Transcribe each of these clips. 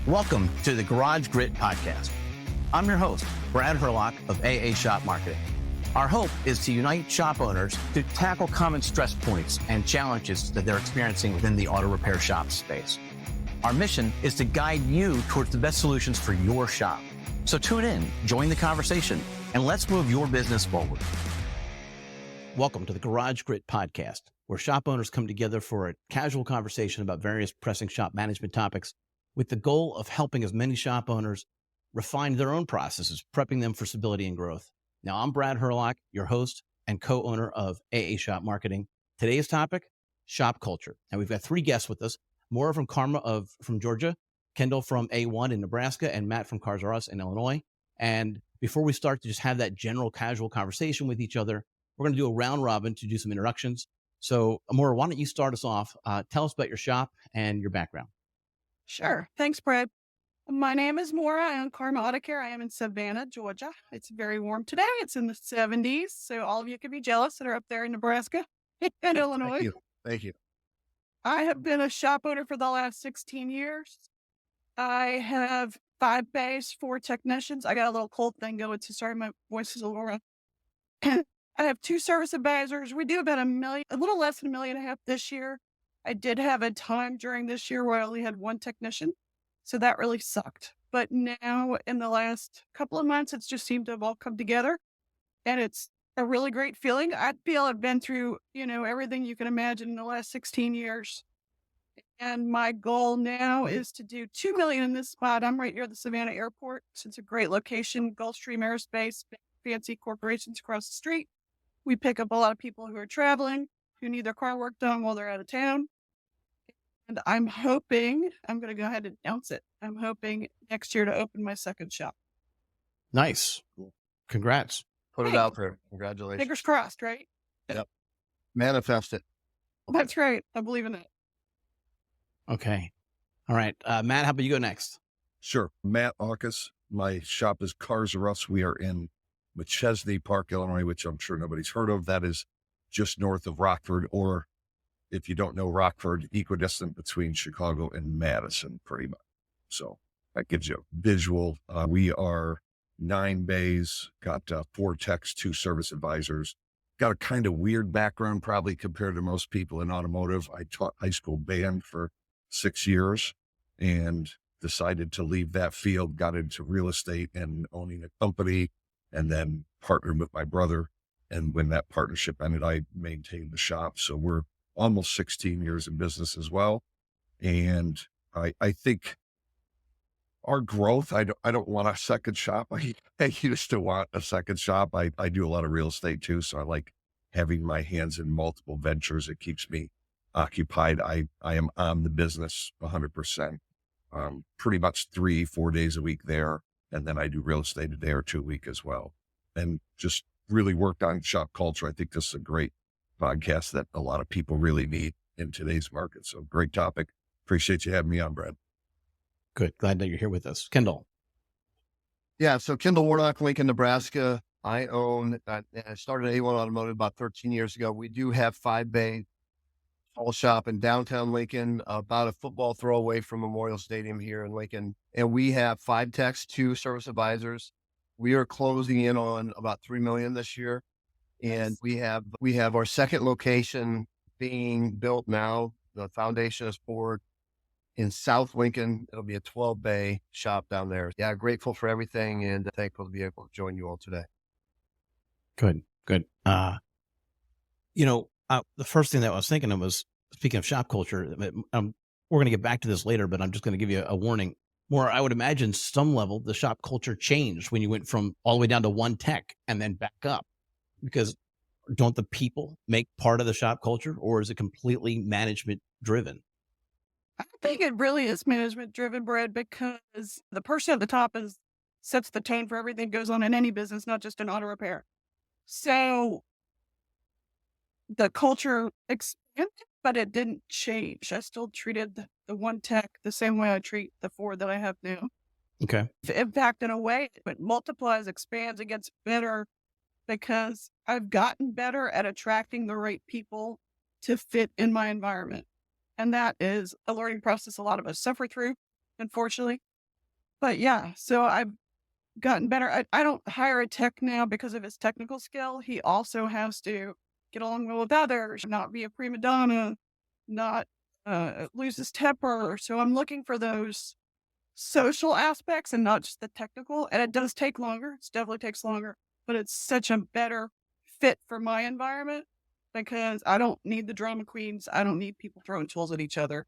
Welcome to the GarageGrit podcast. I'm your host, Brad Hurlock of AA Shop Marketing. Our hope is to unite shop owners to tackle common stress points and challenges that they're experiencing within the auto repair shop space. Our mission is to guide you towards the best solutions for your shop. So tune in, join the conversation, and let's move your business forward. Welcome to the GarageGrit podcast, where shop owners come together for a casual conversation about various pressing shop management topics with the goal of helping as many shop owners refine their own processes, prepping them for stability and growth. Now, I'm Brad Hurlock, your host and co-owner of AA Shop Marketing. Today's topic, shop culture. And we've got three guests with us: Moira from from Georgia, Kendall from A1 in Nebraska, and Matt from Carz R Us in Illinois. And before we start to just have that general casual conversation with each other, we're going to do a round robin to do some introductions. So, Moira, why don't you start us off? Tell us about your shop and your background. Sure. Thanks, Brad. My name is Moira. I own Carz Auto Care. I am in Savannah, Georgia. It's very warm today. It's in the 70s. So all of you can be jealous that are up there in Nebraska and Illinois. Thank you. I have been a shop owner for the last 16 years. I have 5 bays, 4 technicians. I got a little cold thing going, so sorry, my voice is a little rough. I have 2 service advisors. We do about a little less than $1.5 million this year. I did have a time during this year where I only had 1 technician, so that really sucked. But now in the last couple of months, it's just seemed to have all come together, and it's a really great feeling. I feel I've been through, everything you can imagine in the last 16 years. And my goal now is to do $2 million in this spot. I'm right near the Savannah airport. So it's a great location, Gulfstream Aerospace, fancy corporations across the street. We pick up a lot of people who are traveling, who need their car work done while they're out of town. And I'm going to go ahead and announce it. I'm hoping next year to open my second shop. Nice. Congrats. Put it out there. Congratulations. Fingers crossed, right? Yep. Manifest it. That's right. I believe in it. Okay. All right. Matt, how about you go next? Sure. Matt Aukus. My shop is Carz R Us. We are in McChesney Park, Illinois, which I'm sure nobody's heard of. That is just north of Rockford, or if you don't know Rockford, equidistant between Chicago and Madison, pretty much. So that gives you a visual. We are 9 bays, got 4 techs, 2 service advisors. Got a kind of weird background, probably compared to most people in automotive. I taught high school band for 6 years and decided to leave that field, got into real estate and owning a company, and then partnered with my brother. And when that partnership ended, I maintained the shop. So we're almost 16 years in business as well. And I think our growth, I don't want a second shop. I used to want a second shop. I do a lot of real estate too. So I like having my hands in multiple ventures. It keeps me occupied. I am on the business 100%, pretty much 3-4 days a week there. And then I do real estate a day or 2 a week as well. And just really worked on shop culture. I think this is a great podcast that a lot of people really need in today's market. So great topic. Appreciate you having me on, Brad. Good. Glad that you're here with us. Kendall. Yeah. So Kendall Warnock, Lincoln, Nebraska. I started A1 Automotive about 13 years ago. We do have 5 bay small shop in downtown Lincoln, about a football throw away from Memorial Stadium here in Lincoln. And we have 5 techs, 2 service advisors. We are closing in on about $3 million this year. And we have our second location being built now. The foundation is poured in South Lincoln. It'll be a 12 bay shop down there. Yeah. Grateful for everything and thankful to be able to join you all today. Good. The first thing that I was thinking of was, speaking of shop culture, we're going to get back to this later, but I'm just going to give you a warning. More, I would imagine some level, the shop culture changed when you went from all the way down to 1 tech and then back up, because don't the people make part of the shop culture, or is it completely management driven? I think it really is management driven, Brad, because the person at the top sets the tone for everything that goes on in any business, not just in auto repair. So the culture expanded, but it didn't change. I still treated the 1 tech the same way I treat the 4 that I have now. Okay. In fact, in a way, it multiplies, expands, it gets better because I've gotten better at attracting the right people to fit in my environment. And that is a learning process a lot of us suffer through, unfortunately. But yeah, so I've gotten better. I don't hire a tech now because of his technical skill. He also has to get along well with others, not be a prima donna, not lose his temper. So I'm looking for those social aspects and not just the technical. And it does take longer. It definitely takes longer, but it's such a better fit for my environment because I don't need the drama queens. I don't need people throwing tools at each other.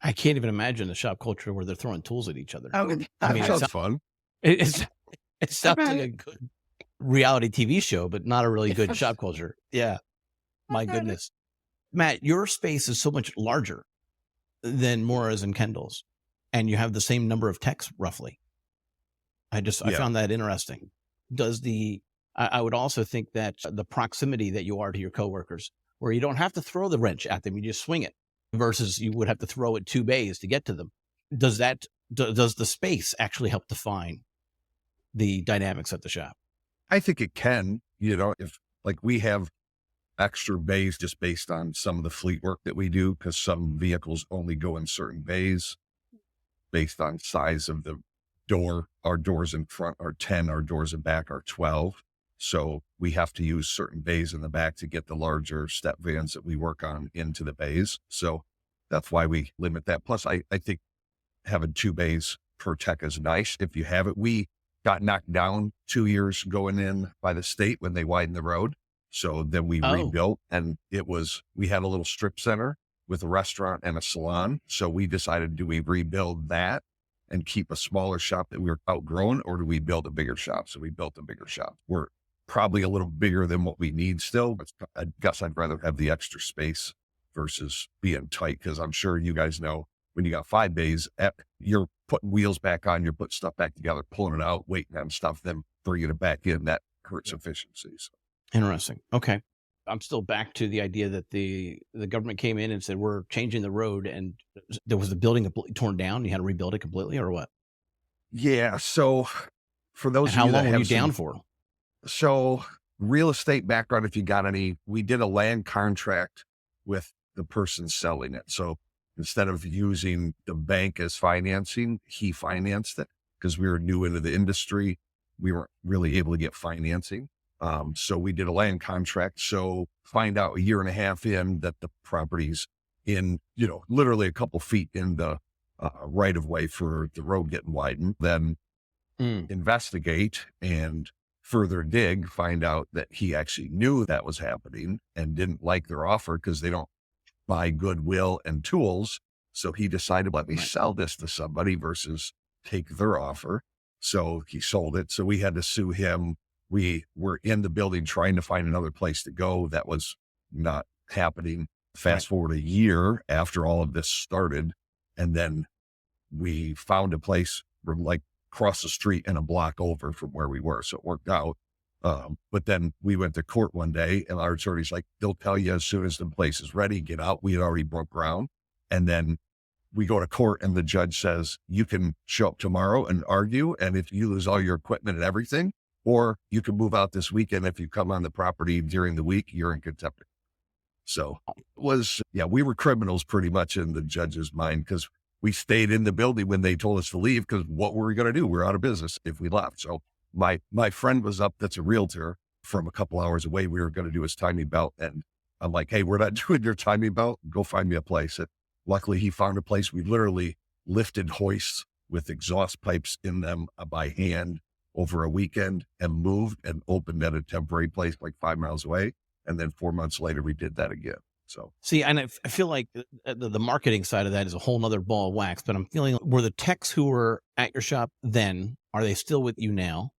I can't even imagine the shop culture where they're throwing tools at each other. Oh, I mean, Sounds fun. it sounds like a good reality TV show, but not a really good shop culture. Yeah. My goodness. Matt, your space is so much larger than Moira's and Kendall's, and you have the same number of techs roughly. I found that interesting. I would also think that the proximity that you are to your coworkers, where you don't have to throw the wrench at them, you just swing it, versus you would have to throw it 2 bays to get to them. Does the space actually help define the dynamics at the shop? I think it can, if like we have extra bays just based on some of the fleet work that we do, because some vehicles only go in certain bays based on size of the door. Our doors in front are 10, our doors in back are 12. So we have to use certain bays in the back to get the larger step vans that we work on into the bays. So that's why we limit that. Plus, I think having 2 bays per tech is nice if you have it. We got knocked down 2 years going in by the state when they widened the road. So then we rebuilt, and we had a little strip center with a restaurant and a salon. So we decided, do we rebuild that and keep a smaller shop that we were outgrowing, or do we build a bigger shop? So we built a bigger shop. We're probably a little bigger than what we need still, but I guess I'd rather have the extra space versus being tight. Cause I'm sure you guys know when you got 5 bays, you're putting wheels back on, you're putting stuff back together, pulling it out, waiting on stuff, then bringing it back in. That hurts efficiency. So. Interesting. Okay. I'm still back to the idea that the government came in and said, we're changing the road, and there was the building completely torn down. You had to rebuild it completely, or what? Yeah. So for those and of how you long that were have you down for? So real estate background, if you got any, we did a land contract with the person selling it. So instead of using the bank as financing, he financed it because we were new into the industry. We weren't really able to get financing. So we did a land contract. So find out a year and a half in that the property's in, literally a couple feet in the right of way for the road getting widened, then investigate and further dig, find out that he actually knew that was happening and didn't like their offer because they don't buy goodwill and tools. So he decided, let me sell this to somebody versus take their offer. So he sold it. So we had to sue him. We were in the building trying to find another place to go. That was not happening. Fast forward a year after all of this started. And then we found a place from like across the street and a block over from where we were. So it worked out. But then we went to court one day, and our attorney's like, they'll tell you as soon as the place is ready, get out. We had already broke ground. And then we go to court, and the judge says, you can show up tomorrow and argue. And if you lose all your equipment and everything, or you can move out this weekend. If you come on the property during the week, you're in contempt. So we were criminals pretty much in the judge's mind, because we stayed in the building when they told us to leave, because what were we going to do? We're out of business if we left. So my friend was up, that's a realtor from a couple hours away. We were going to do his timing belt. And I'm like, hey, we're not doing your timing belt. Go find me a place. And luckily he found a place. We literally lifted hoists with exhaust pipes in them by hand over a weekend and moved and opened at a temporary place like 5 miles away. And then 4 months later, we did that again. So see, and I feel like the marketing side of that is a whole nother ball of wax, but I'm feeling, were the techs who were at your shop then, are they still with you now?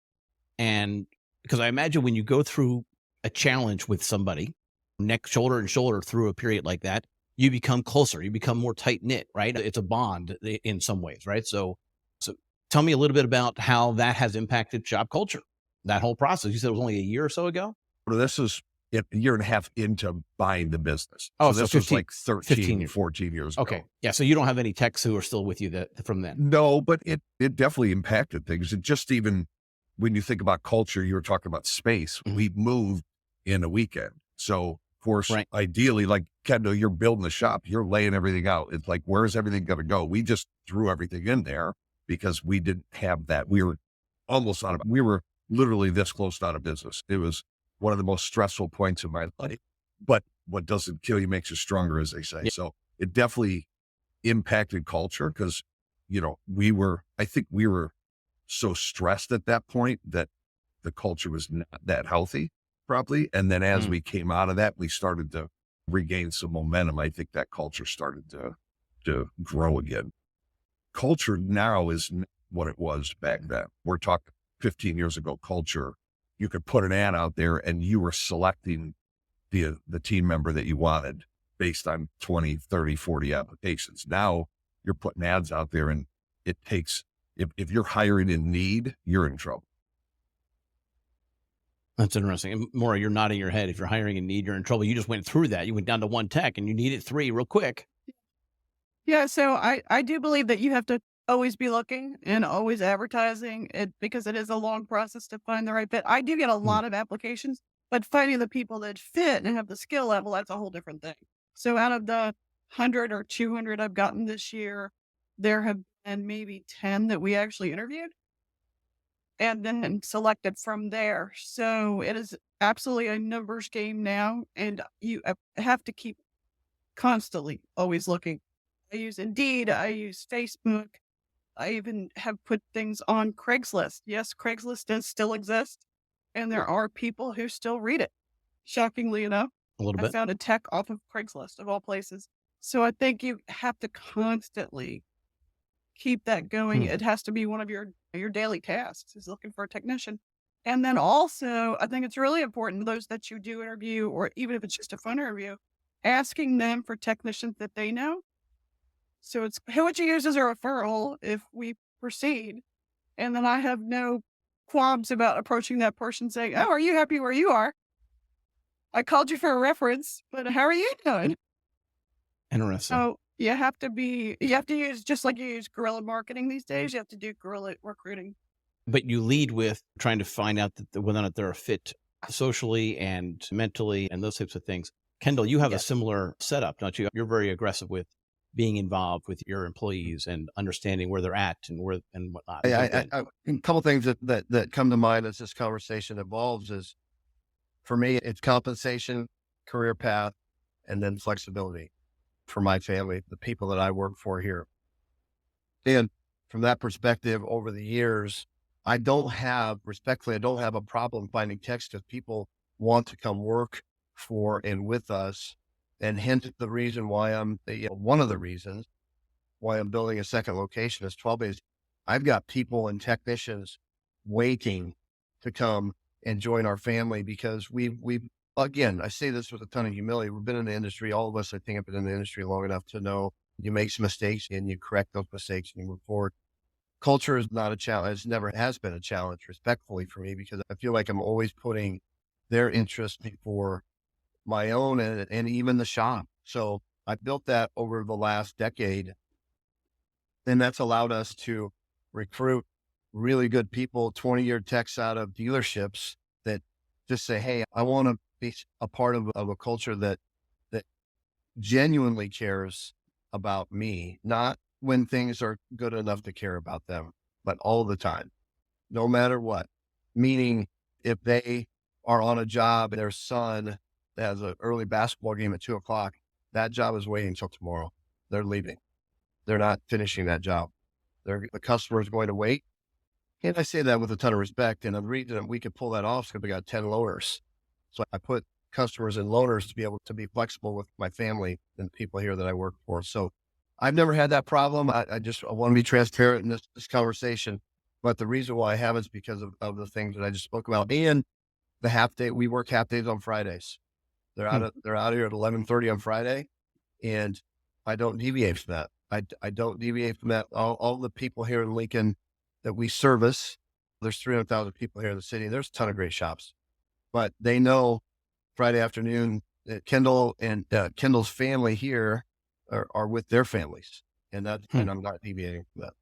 And because I imagine when you go through a challenge with somebody, neck, shoulder and shoulder through a period like that, you become closer, you become more tight knit, right? It's a bond in some ways, right? So tell me a little bit about how that has impacted shop culture, that whole process. You said it was only a year or so ago? This is a year and a half into buying the business. Oh, so this 15, was like 13, 14 years ago. Okay. Yeah. So you don't have any techs who are still with you from then? No, but it definitely impacted things. It just, even when you think about culture, you were talking about space. Mm-hmm. We moved in a weekend. So of course, ideally, like Kendall, you're building the shop, you're laying everything out. It's like, where's everything going to go? We just threw everything in there because we didn't have that. We were we were literally this close to out of business. It was one of the most stressful points of my life, but what doesn't kill you makes you stronger, as they say. Yeah. So it definitely impacted culture because, I think we were so stressed at that point that the culture was not that healthy probably. And then as we came out of that, we started to regain some momentum. I think that culture started to grow again. Culture now is not what it was back then. We're talking 15 years ago culture. You could put an ad out there and you were selecting the team member that you wanted based on 20, 30, 40 applications. Now you're putting ads out there and it takes, if you're hiring in need, you're in trouble. That's interesting. And Moira, you're nodding your head. If you're hiring in need, you're in trouble. You just went through that. You went down to one tech and you needed 3 real quick. Yeah, so I do believe that you have to always be looking and always advertising it because it is a long process to find the right fit. I do get a lot of applications, but finding the people that fit and have the skill level, that's a whole different thing. So out of the 100 or 200 I've gotten this year, there have been maybe 10 that we actually interviewed and then selected from there. So it is absolutely a numbers game now, and you have to keep constantly always looking. I use Indeed, I use Facebook. I even have put things on Craigslist. Yes, Craigslist does still exist, and there are people who still read it. Shockingly enough, A little I bit. found a tech off of Craigslist of all places. So I think you have to constantly keep that going. It has to be one of your daily tasks is looking for a technician. And then also, I think it's really important, those that you do interview, or even if it's just a phone interview, asking them for technicians that they know. So it's who would you use as a referral if we proceed? And then I have no qualms about approaching that person saying, "Oh, are you happy where you are? I called you for a reference, but how are you doing?" Interesting. So you have to use, just like you use guerrilla marketing these days, you have to do guerrilla recruiting. But you lead with trying to find out whether or not they're a fit socially and mentally and those types of things. Kendall, you have a Yes. similar setup, don't you? You're very aggressive with being involved with your employees and understanding where they're at and whatnot. A couple things that come to mind as this conversation evolves is, for me, it's compensation, career path, and then flexibility for my family, the people that I work for here. And from that perspective, over the years, I don't have a problem finding techs because people want to come work for and with us. And hence the reason why one of the reasons why I'm building a second location is 12 days. I've got people and technicians waiting to come and join our family because we've again, I say this with a ton of humility. We've been in the industry. All of us, I think, have been in the industry long enough to know you make some mistakes and you correct those mistakes and you move forward. Culture is not a challenge. It never has been a challenge, respectfully, for me, because I feel like I'm always putting their interest before my own and even the shop. So I built that over the last decade. And that's allowed us to recruit really good people, 20-year techs out of dealerships that just say, "Hey, I want to be a part of a culture that genuinely cares about me, not when things are good enough to care about them, but all the time, no matter what." Meaning if they are on a job and their son has an early basketball game at 2:00, that job is waiting until tomorrow. They're leaving. They're not finishing that job. The customer is going to wait. And I say that with a ton of respect. And the reason that we could pull that off is because we got 10 loaners. So I put customers and loaners to be able to be flexible with my family and the people here that I work for. So I've never had that problem. I want to be transparent in this conversation. But the reason why I have is because of the things that I just spoke about. And the half day, we work half days on Fridays. They're out here at 11:30 on Friday, and I don't deviate from that. I don't deviate from that. All the people here in Lincoln that we service, there's 300,000 people here in the city. There's a ton of great shops, but they know Friday afternoon that Kendall and Kendall's family here are with their families, and and I'm not deviating from that.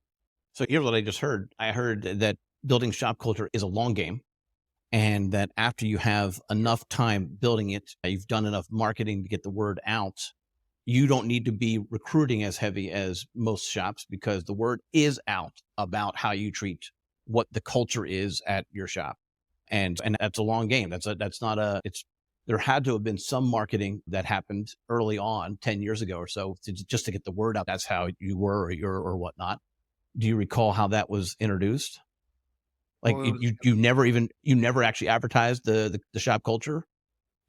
So here's what I just heard. I heard that building shop culture is a long game. And that after you have enough time building it, you've done enough marketing to get the word out, you don't need to be recruiting as heavy as most shops because the word is out about how you treat what the culture is at your shop. And that's a long game. There had to have been some marketing that happened early on 10 years ago or so just to get the word out. That's how you were or whatnot. Do you recall how that was introduced? Like Well, you never actually advertised the shop culture?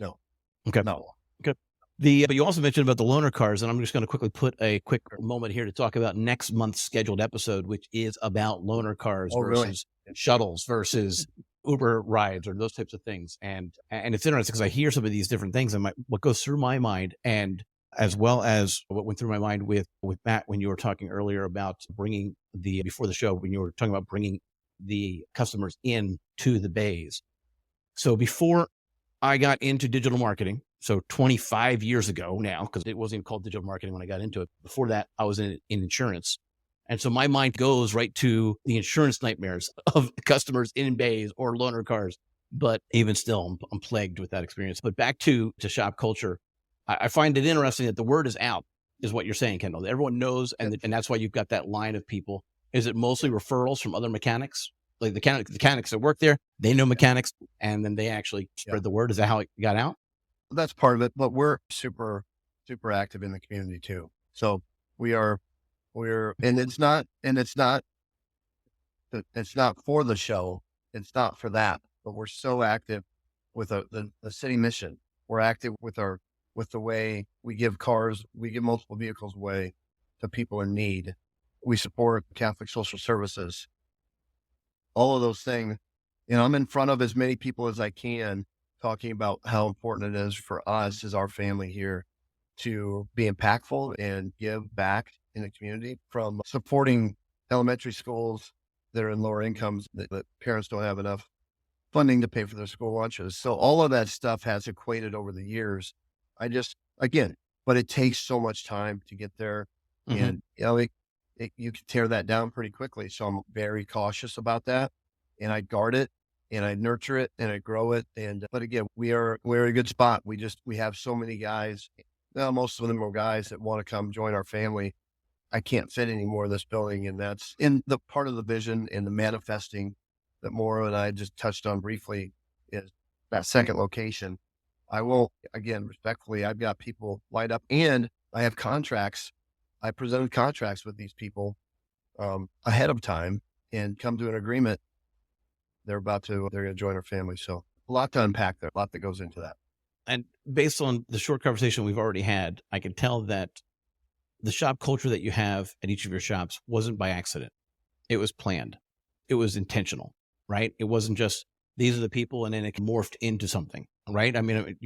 No. Okay. No. Okay. But you also mentioned about the loaner cars, and I'm just going to quickly put a quick moment here to talk about next month's scheduled episode, which is about loaner cars versus shuttles versus Uber rides or those types of things. And it's interesting because I hear some of these different things and what goes through my mind, and as well as what went through my mind with Matt when you were talking earlier about before the show, when you were talking about bringing the customers in to the bays. So before I got into digital marketing, so 25 years ago now, because it wasn't even called digital marketing when I got into it. Before that, I was in insurance. And so my mind goes right to the insurance nightmares of customers in bays or loaner cars. But even still, I'm plagued with that experience. But back to shop culture, I find it interesting that the word is out, is what you're saying, Kendall. Everyone knows, and that's why you've got that line of people. Is it mostly referrals from other mechanics? Like the mechanics that work there, they know mechanics, and then they actually spread the word. Is that how it got out? That's part of it, but we're super, super active in the community too. So we're, and it's not for the show. It's not for that, but we're so active with the city mission. We're active with the way we give multiple vehicles away to people in need. We support Catholic social services, all of those things. I'm in front of as many people as I can, talking about how important it is for us as our family here to be impactful and give back in the community, from supporting elementary schools that are in lower incomes that parents don't have enough funding to pay for their school lunches. So all of that stuff has equated over the years. But it takes so much time to get there. And you can tear that down pretty quickly. So I'm very cautious about that, and I guard it, and I nurture it, and I grow it. But again, we're in a good spot. We have so many guys. Now, most of them are guys that want to come join our family. I can't fit any more in this building. And that's in the part of the vision and the manifesting that Moira and I just touched on briefly, is that second location. I will, again, respectfully, I've got people lined up, and I have contracts. I presented contracts with these people ahead of time and come to an agreement. They're going to join our family. So a lot to unpack there, a lot that goes into that. And based on the short conversation we've already had, I can tell that the shop culture that you have at each of your shops wasn't by accident. It was planned. It was intentional, right? It wasn't just, these are the people and then it morphed into something, right? I mean,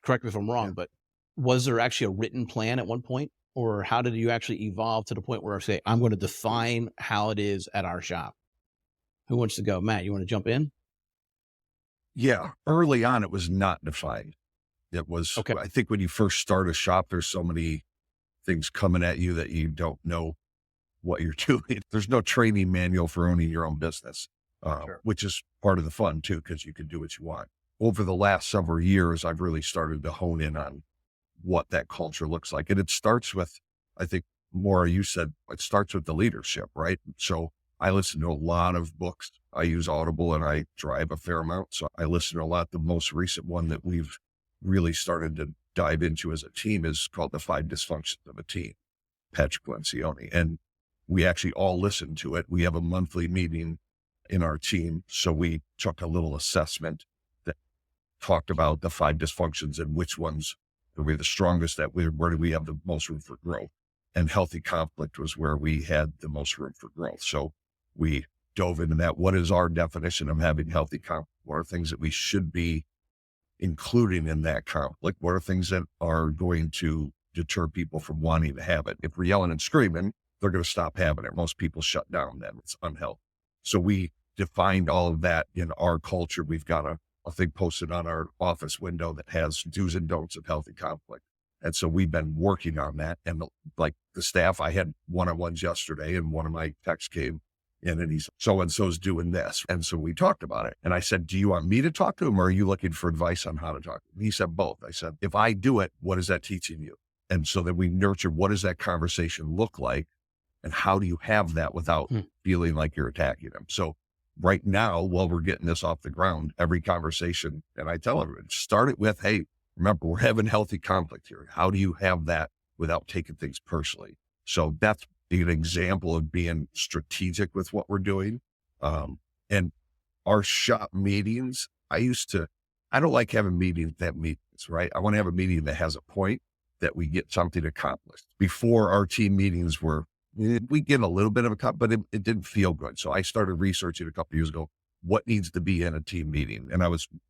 correct me if I'm wrong, but was there actually a written plan at one point? Or how did you actually evolve to the point where I say, I'm going to define how it is at our shop? Who wants to go? Matt, you want to jump in? Yeah. Early on, it was not defined. It was, okay. I think when you first start a shop, there's so many things coming at you that you don't know what you're doing. There's no training manual for owning your own business, which is part of the fun too, because you can do what you want. Over the last several years, I've really started to hone in on what that culture looks like. And it starts with, I think, Moira, you said, it starts with the leadership, right? So I listen to a lot of books. I use Audible and I drive a fair amount. So I listen to a lot. The most recent one that we've really started to dive into as a team is called The 5 Dysfunctions of a Team, Patrick Lencioni. And we actually all listen to it. We have a monthly meeting in our team. So we took a little assessment that talked about the 5 dysfunctions and which ones are we the strongest at, where do we have the most room for growth. And healthy conflict was where we had the most room for growth. So we dove into that. What is our definition of having healthy conflict? What are things that we should be including in that conflict? What are things that are going to deter people from wanting to have it? If we're yelling and screaming, they're going to stop having it. Most people shut down then. It's unhealthy. So we defined all of that in our culture. We've got a thing posted on our office window that has do's and don'ts of healthy conflict. And so we've been working on that. And like the staff, I had one-on-ones yesterday, and one of my techs came in and he's, so-and-so's doing this. And so we talked about it. And I said, do you want me to talk to him, or are you looking for advice on how to talk to him? He said, both. I said, if I do it, what is that teaching you? And so then we nurture, what does that conversation look like? And how do you have that without feeling like you're attacking them? So right now, while we're getting this off the ground, every conversation, and I tell everyone, start it with, hey, remember, we're having healthy conflict here. How do you have that without taking things personally? So that's an example of being strategic with what we're doing. And our shop meetings, I don't like having meetings, right? I want to have a meeting that has a point, that we get something accomplished. Before, our team meetings we get a little bit of but it didn't feel good. So I started researching a couple of years ago, what needs to be in a team meeting. And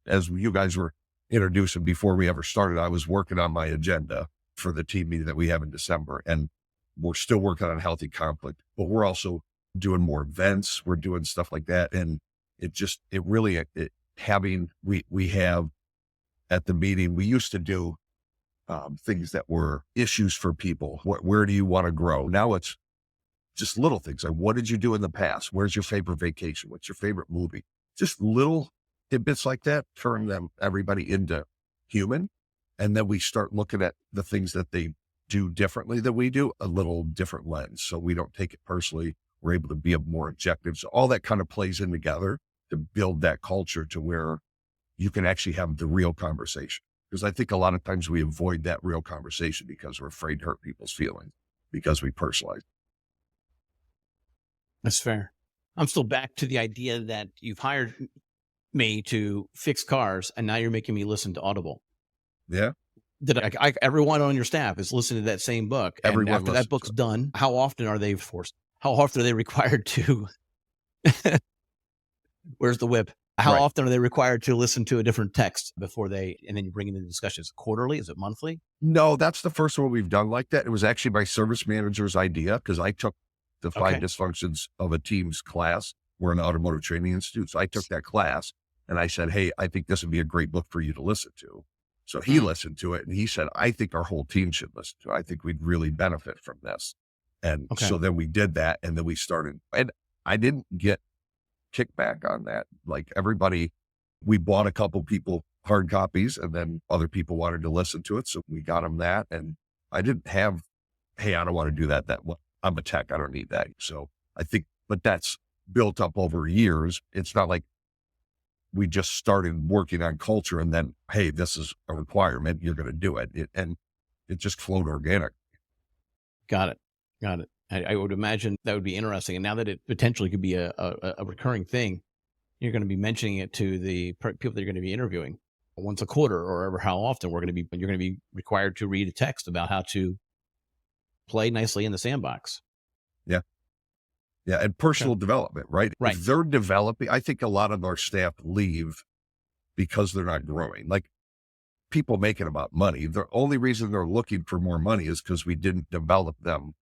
as you guys were introducing before we ever started, I was working on my agenda for the team meeting that we have in December. And we're still working on healthy conflict, but we're also doing more events. We're doing stuff like that. And we have at the meeting, we used to do things that were issues for people. Where do you want to grow? Now it's just little things like, what did you do in the past? Where's your favorite vacation? What's your favorite movie? Just little tidbits like that, turn everybody into human. And then we start looking at the things that they do differently than we do, a little different lens. So we don't take it personally. We're able to be more objective. So all that kind of plays in together to build that culture to where you can actually have the real conversation. Because I think a lot of times we avoid that real conversation because we're afraid to hurt people's feelings because we personalize. That's fair. I'm still back to the idea that you've hired me to fix cars and now you're making me listen to Audible. Yeah. Everyone on your staff is listening to that same book. And after that book's done, how often are they required to, where's the whip? How often are they required to listen to a different text and then you bring in the discussions? Quarterly? Is it monthly? No, that's the first one we've done like that. It was actually my service manager's idea because I took the 5 dysfunctions of a team's class. We're an automotive training institute. So I took that class and I said, hey, I think this would be a great book for you to listen to. So he listened to it and he said, I think our whole team should listen to it. I think we'd really benefit from this. And so then we did that and then we started, and I didn't get kickback on that. Like everybody, we bought a couple people hard copies and then other people wanted to listen to it. So we got them that. And I didn't have, hey, I don't want to do that. I'm a tech. I don't need that. So I think, but that's built up over years. It's not like we just started working on culture and then, hey, this is a requirement. You're going to do it. And it just flowed organic. Got it. I would imagine that would be interesting. And now that it potentially could be a recurring thing, you're going to be mentioning it to the people that you're going to be interviewing once a quarter or ever how often you're going to be required to read a text about how to play nicely in the sandbox. Yeah. Yeah. And personal development, right? Right. If they're developing, I think a lot of our staff leave because they're not growing. Like people make it about money. The only reason they're looking for more money is because we didn't develop them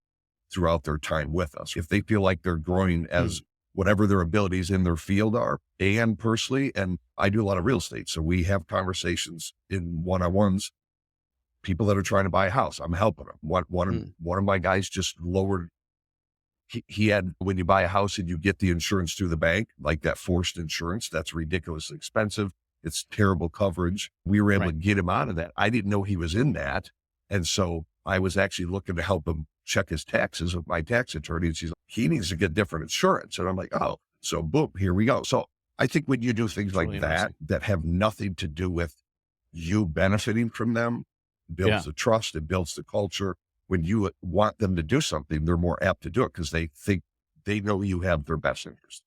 throughout their time with us. If they feel like they're growing as whatever their abilities in their field are, and personally, and I do a lot of real estate. So we have conversations in one-on-ones, people that are trying to buy a house. I'm helping them. One of my guys just lowered, he had, when you buy a house and you get the insurance through the bank, like that forced insurance, that's ridiculously expensive. It's terrible coverage. We were able to get him out of that. I didn't know he was in that. And so I was actually looking to help him check his taxes with my tax attorney. And she's like, he needs to get different insurance. And I'm like, oh, so boom, here we go. So I think when you do things like really that have nothing to do with you benefiting from them, builds the trust, it builds the culture. When you want them to do something, they're more apt to do it because they think they know you have their best interest.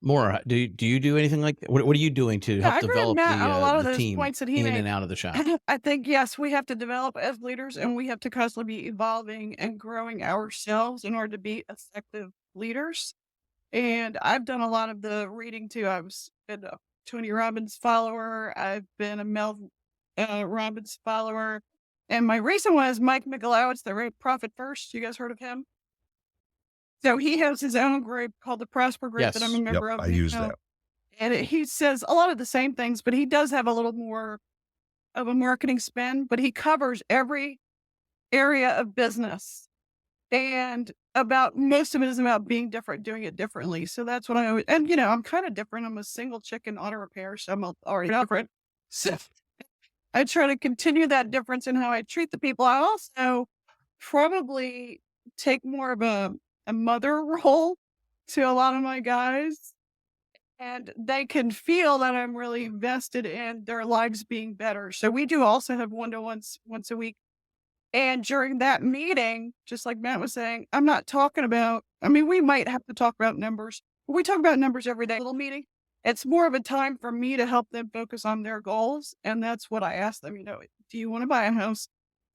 Moira, do you do anything like that? What are you doing to help develop the team points that he made. and out of the shop? I think, yes, we have to develop as leaders and we have to constantly be evolving and growing ourselves in order to be effective leaders. And I've done a lot of the reading too. I've been a Tony Robbins follower. I've been a Mel Robbins follower. And my recent one is Mike Michalowicz, the Rate Profit First. You guys heard of him? So he has his own group called the Prosper Group that I'm a member of. I use that. And he says a lot of the same things, but he does have a little more of a marketing spin, but he covers every area of business. And most of it is about being different, doing it differently. So that's what I always, and I'm kind of different. I'm a single chicken auto repair, so I'm already different. So I try to continue that difference in how I treat the people. I also probably take more of a mother role to a lot of my guys, and they can feel that I'm really vested in their lives being better. So we do also have one-to-ones once a week. And during that meeting, just like Matt was saying, I'm not talking about, I mean, we might have to talk about numbers, but we talk about numbers every day, little meeting. It's more of a time for me to help them focus on their goals. And that's what I ask them, do you want to buy a house?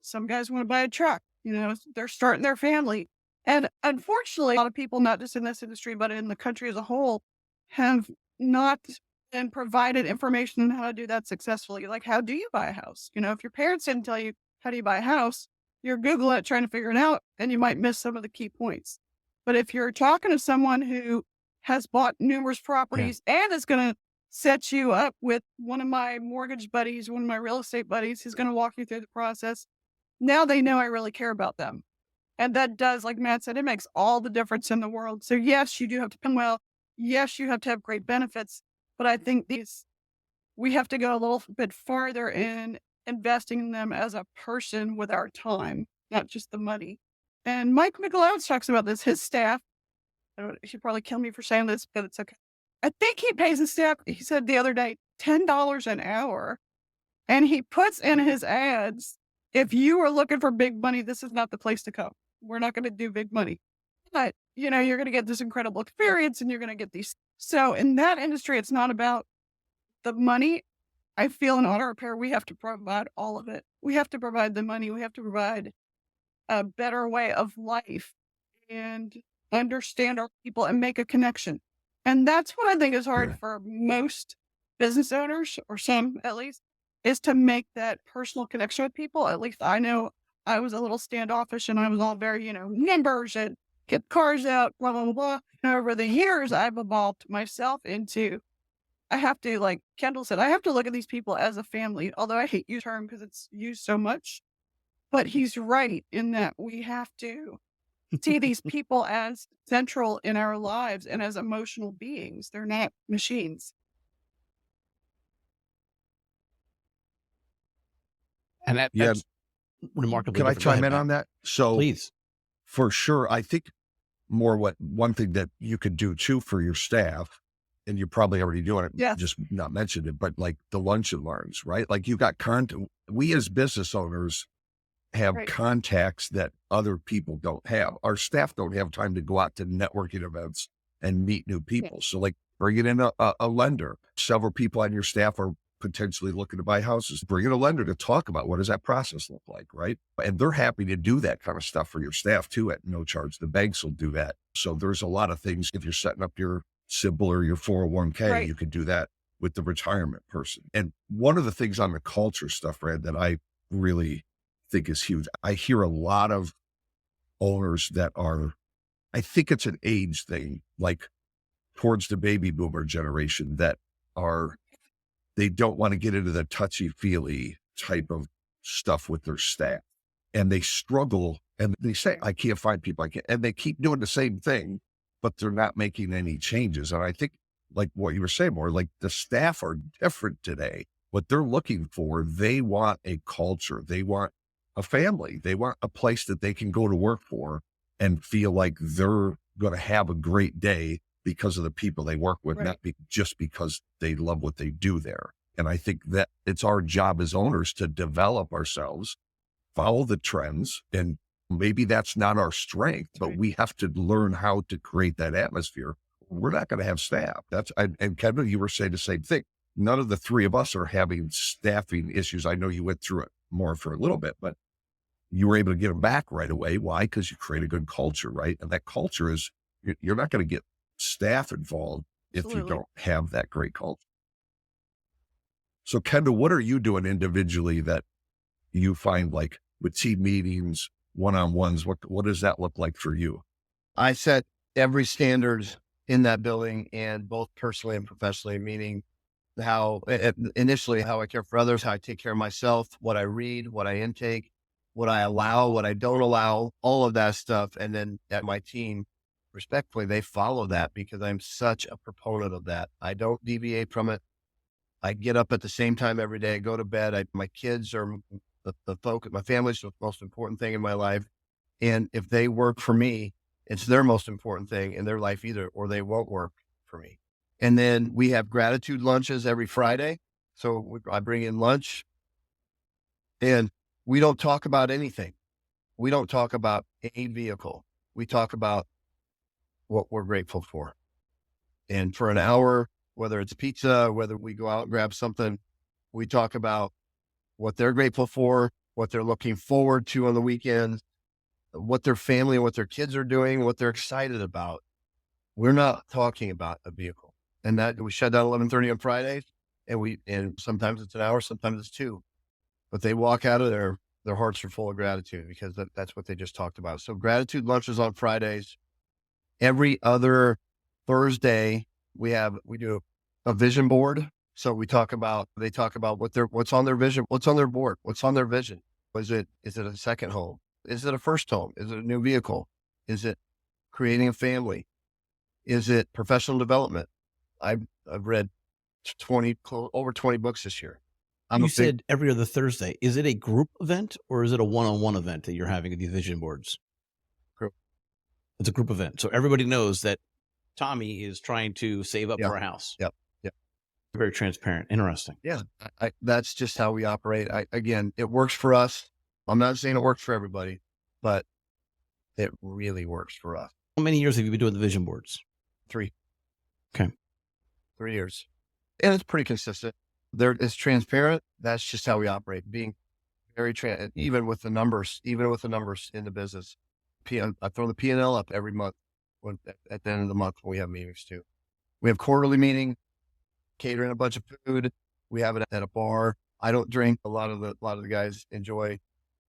Some guys want to buy a truck, they're starting their family. And unfortunately, a lot of people, not just in this industry, but in the country as a whole, have not been provided information on how to do that successfully. Like, how do you buy a house? If your parents didn't tell you how do you buy a house, you're Googling it trying to figure it out, and you might miss some of the key points. But if you're talking to someone who has bought numerous properties and is going to set you up with one of my mortgage buddies, one of my real estate buddies, who's going to walk you through the process, now they know I really care about them. And that does, like Matt said, it makes all the difference in the world. So yes, you do have to come well. Yes, you have to have great benefits. But I think we have to go a little bit farther in investing in them as a person with our time, not just the money. And Mike McLeod talks about this, his staff. He should probably kill me for saying this, but it's okay. I think he pays his staff, he said the other day, $10 an hour. And he puts in his ads, if you are looking for big money, this is not the place to come. We're not going to do big money. But, you're going to get this incredible experience and you're going to get these. So in that industry, it's not about the money. I feel in auto repair, we have to provide all of it. We have to provide the money. We have to provide a better way of life and understand our people and make a connection. And that's what I think is hard for most business owners, or some at least, is to make that personal connection with people. At least I know I was a little standoffish and I was all very, numbers and get cars out, blah, blah, blah, blah. And over the years, I've evolved myself into, I have to, like Kendall said, I have to look at these people as a family, although I hate the term because it's used so much. But he's right in that we have to see these people as central in our lives and as emotional beings. They're not machines. And that's remarkably Can I different. Go chime ahead, in Matt. on that? So Please. for sure, I think one thing that you could do too for your staff, and you're probably already doing it, Yes. just not mentioned it, but like the lunch and learns, right? Like you got we as business owners have Right. contacts that other people don't have. Our staff don't have time to go out to networking events and meet new people. So like bringing in a lender. Several people on your staff are potentially looking to buy houses. Bring in a lender to talk about what does that process look like, right? And they're happy to do that kind of stuff for your staff too at no charge. The banks will do that. So there's a lot of things. If you're setting up your SIBL or your 401k, Right. you could do that with the retirement person. And one of the things on the culture stuff, Brad, that I really think is huge. I hear a lot of owners that are, I think it's an age thing, like towards the baby boomer generation, that they don't want to get into the touchy-feely type of stuff with their staff. And they struggle and they say, I can't find people. And they keep doing the same thing, but they're not making any changes. And I think, like what you were saying, more like the staff are different today. What they're looking for, they want a culture. They want a family. They want a place that they can go to work for and feel like they're going to have a great day because of the people they work with, Right. not just because they love what they do there. And I think that it's our job as owners to develop ourselves, follow the trends, and maybe that's not our strength, but Right. we have to learn how to create that atmosphere. We're not going to have staff. And Kendall, you were saying the same thing. None of the three of us are having staffing issues. I know you went through it more for a little bit, but you were able to get them back right away. Why? Because you create a good culture, right? And that culture is, you're not going to get staff involved if you Absolutely. don't have that great culture. So Kendall, what are you doing individually that you find, like with team meetings, one-on-ones, what does that look like for you? I set every standard in that building, and both personally and professionally, meaning initially how I care for others, how I take care of myself, what I read, what I intake, what I allow, what I don't allow, all of that stuff. And then at my team, respectfully, they follow that because I'm such a proponent of that. I don't deviate from it. I get up at the same time every day. I go to bed. My kids are the focus. My family's the most important thing in my life. And if they work for me, it's their most important thing in their life either, or they won't work for me. And then we have gratitude lunches every Friday. So I bring in lunch and we don't talk about anything. We don't talk about a vehicle. We talk about what we're grateful for. And for an hour, whether it's pizza, whether we go out and grab something, we talk about what they're grateful for, what they're looking forward to on the weekends, what their family and what their kids are doing, what they're excited about. We're not talking about a vehicle. And that we shut down 11:30 on Fridays, and sometimes it's an hour, sometimes it's 2. But they walk out of there, their hearts are full of gratitude because that's what they just talked about. So gratitude lunches on Fridays. Every other Thursday, we do a vision board. So they talk about what's on their vision, what's on their board, what's on their vision. Is it a second home? Is it a first home? Is it a new vehicle? Is it creating a family? Is it professional development? I've read over 20 books this year. You said every other Thursday. Is it a group event or is it a one-on-one event that you're having at these vision boards? Group. It's a group event. So everybody knows that Tommy is trying to save up for a house. Yep. Very transparent. Interesting. Yeah. That's just how we operate. Again, it works for us. I'm not saying it works for everybody, but it really works for us. How many years have you been doing the vision boards? 3. Okay. 3 years. And it's pretty consistent. It's transparent. That's just how we operate, being very even with the numbers in the business. I throw the P&L up every month at the end of the month when we have meetings too. We have quarterly meeting, catering a bunch of food. We have it at a bar. I don't drink. A lot of the guys enjoy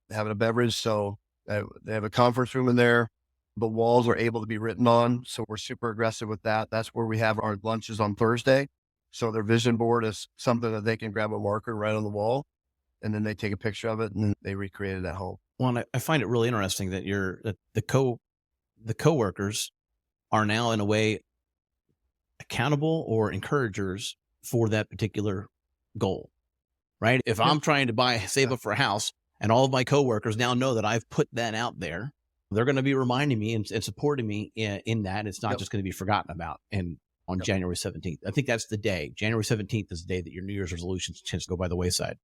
having a beverage. So they have a conference room in there. The walls are able to be written on. So we're super aggressive with that. That's where we have our lunches on Thursday. So their vision board is something that they can grab a marker right on the wall, and then they take a picture of it and then they recreated that home. Well, and I find it really interesting that the coworkers are now in a way accountable or encouragers for that particular goal, right? If I'm trying to save up for a house and all of my coworkers now know that I've put that out there, they're going to be reminding me and supporting me in that. It's not just going to be forgotten about. And on January 17th, I think that's the day. January 17th is the day that your New Year's resolutions tends to go by the wayside.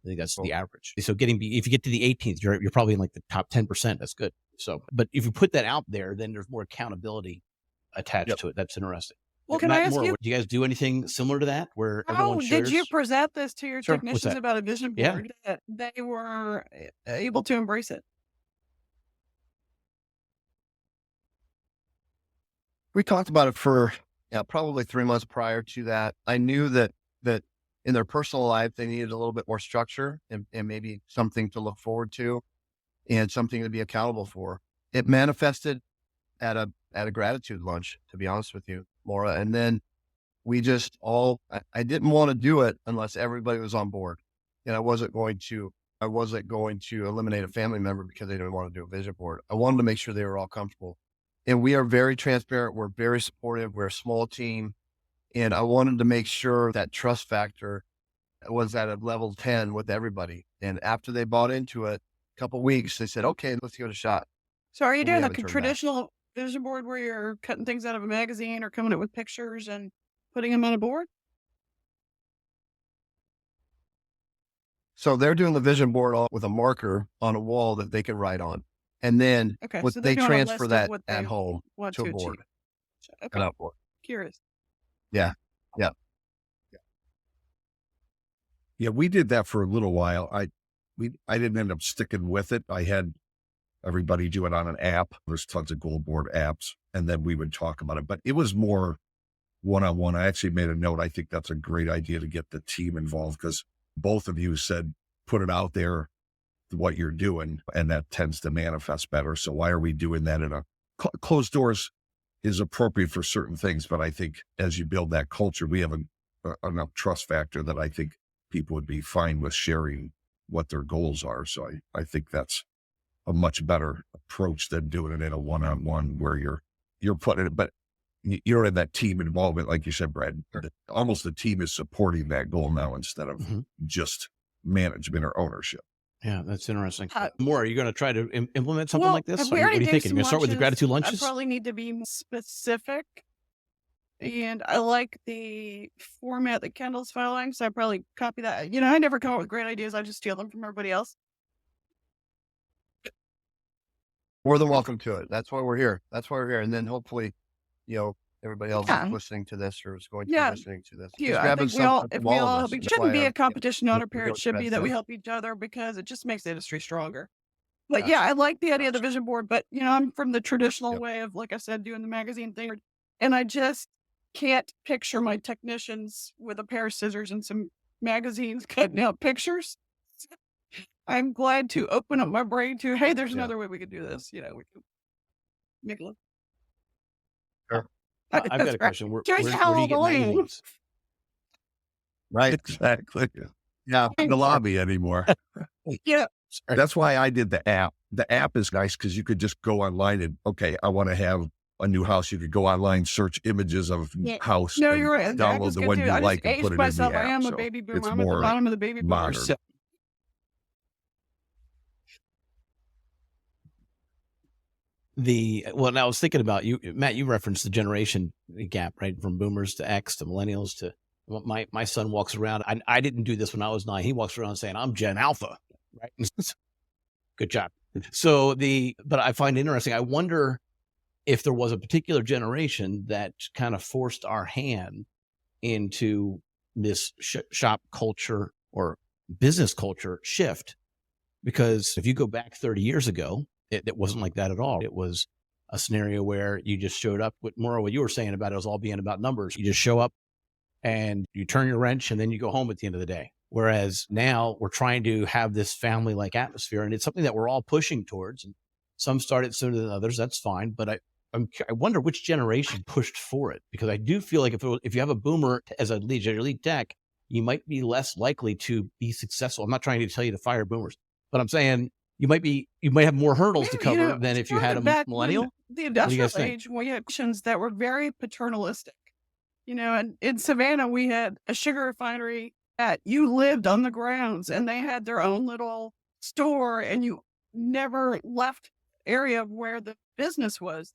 I think that's the average. So if you get to the 18th, you're probably in like the top 10%. That's good. So, but if you put that out there, then there's more accountability attached to it. That's interesting. Well, can I ask you? Do you guys do anything similar to that where everyone shares? Did you present this to your Sure. technicians about a vision board that they were able to embrace it? We talked about it for probably 3 months prior to that. I knew that in their personal life, they needed a little bit more structure and maybe something to look forward to and something to be accountable for. It manifested at a gratitude lunch, to be honest with you, Moira. And then we just I didn't want to do it unless everybody was on board. And I wasn't going to eliminate a family member because they didn't want to do a vision board. I wanted to make sure they were all comfortable. And we are very transparent. We're very supportive. We're a small team. And I wanted to make sure that trust factor was at a level 10 with everybody. And after they bought into it, a couple of weeks, they said, okay, let's give it a shot. So are you doing the traditional vision board where you're cutting things out of a magazine or coming up with pictures and putting them on a board? So they're doing the vision board with a marker on a wall that they can write on. And then so they transfer that at home to a board. Okay. An outboard. Curious. Yeah, we did that for a little while. I didn't end up sticking with it. I had everybody do it on an app. There's tons of goal board apps, and then we would talk about it. But it was more one-on-one. I actually made a note. I think that's a great idea to get the team involved because both of you said, put it out there, what you're doing, and that tends to manifest better. So why are we doing that in a closed doors is appropriate for certain things. But I think as you build that culture, we have enough trust factor that I think people would be fine with sharing what their goals are. So I think that's a much better approach than doing it in a one-on-one where you're putting it. But you don't have that team involvement, like you said, Brad. Almost the team is supporting that goal now instead of just management or ownership. Yeah, that's interesting. More, are you going to try to implement something like this? We What are already you thinking? You're going to start with the gratitude I lunches? probably need to be more specific. And I like the format that Kendall's following, so I probably copy that. You know, I never come up with great ideas. I just steal them from everybody else. More than welcome to it. That's why we're here. And then hopefully, everybody else is listening to this or is going to be listening to this. Yeah, I think if we all help each other, shouldn't be a competition on our parents, should be that we help each other because it just makes the industry stronger. But I like the idea of the vision board, but I'm from the traditional way of, like I said, doing the magazine thing. And I just can't picture my technicians with a pair of scissors and some magazines cutting out pictures. I'm glad to open up my brain to, hey, there's another way we could do this. We could make it look. Sure. I've got a question. Where do you get magazines? Right. Exactly. Yeah. In the lobby anymore. Yeah. That's why I did the app. The app is nice because you could just go online and, okay, I want to have a new house. You could go online, search images of house. No, you're right. Download the one you like and put it in the app. I am a baby boomer. I'm at the bottom of the baby boomers. Now I was thinking about you, Matt, you referenced the generation gap, right? From boomers to X to millennials to my son walks around. I didn't do this when I was 9. He walks around saying, I'm Gen Alpha, right? Good job. So but I find it interesting. I wonder if there was a particular generation that kind of forced our hand into this shop culture or business culture shift. Because if you go back 30 years ago, it wasn't like that at all. It was a scenario where you just showed up with more of what you were saying about it was all being about numbers. You just show up and you turn your wrench and then you go home at the end of the day. Whereas now we're trying to have this family-like atmosphere, and it's something that we're all pushing towards. And some started sooner than others. That's fine. But I wonder which generation pushed for it, because I do feel like if you have a boomer as a lead tech, you might be less likely to be successful. I'm not trying to tell you to fire boomers, but I'm saying you might have more hurdles to cover than if you had a millennial. The industrial age, we had actions that were very paternalistic. And in Savannah, we had a sugar refinery that you lived on the grounds, and they had their own little store, and you never left area where the business was.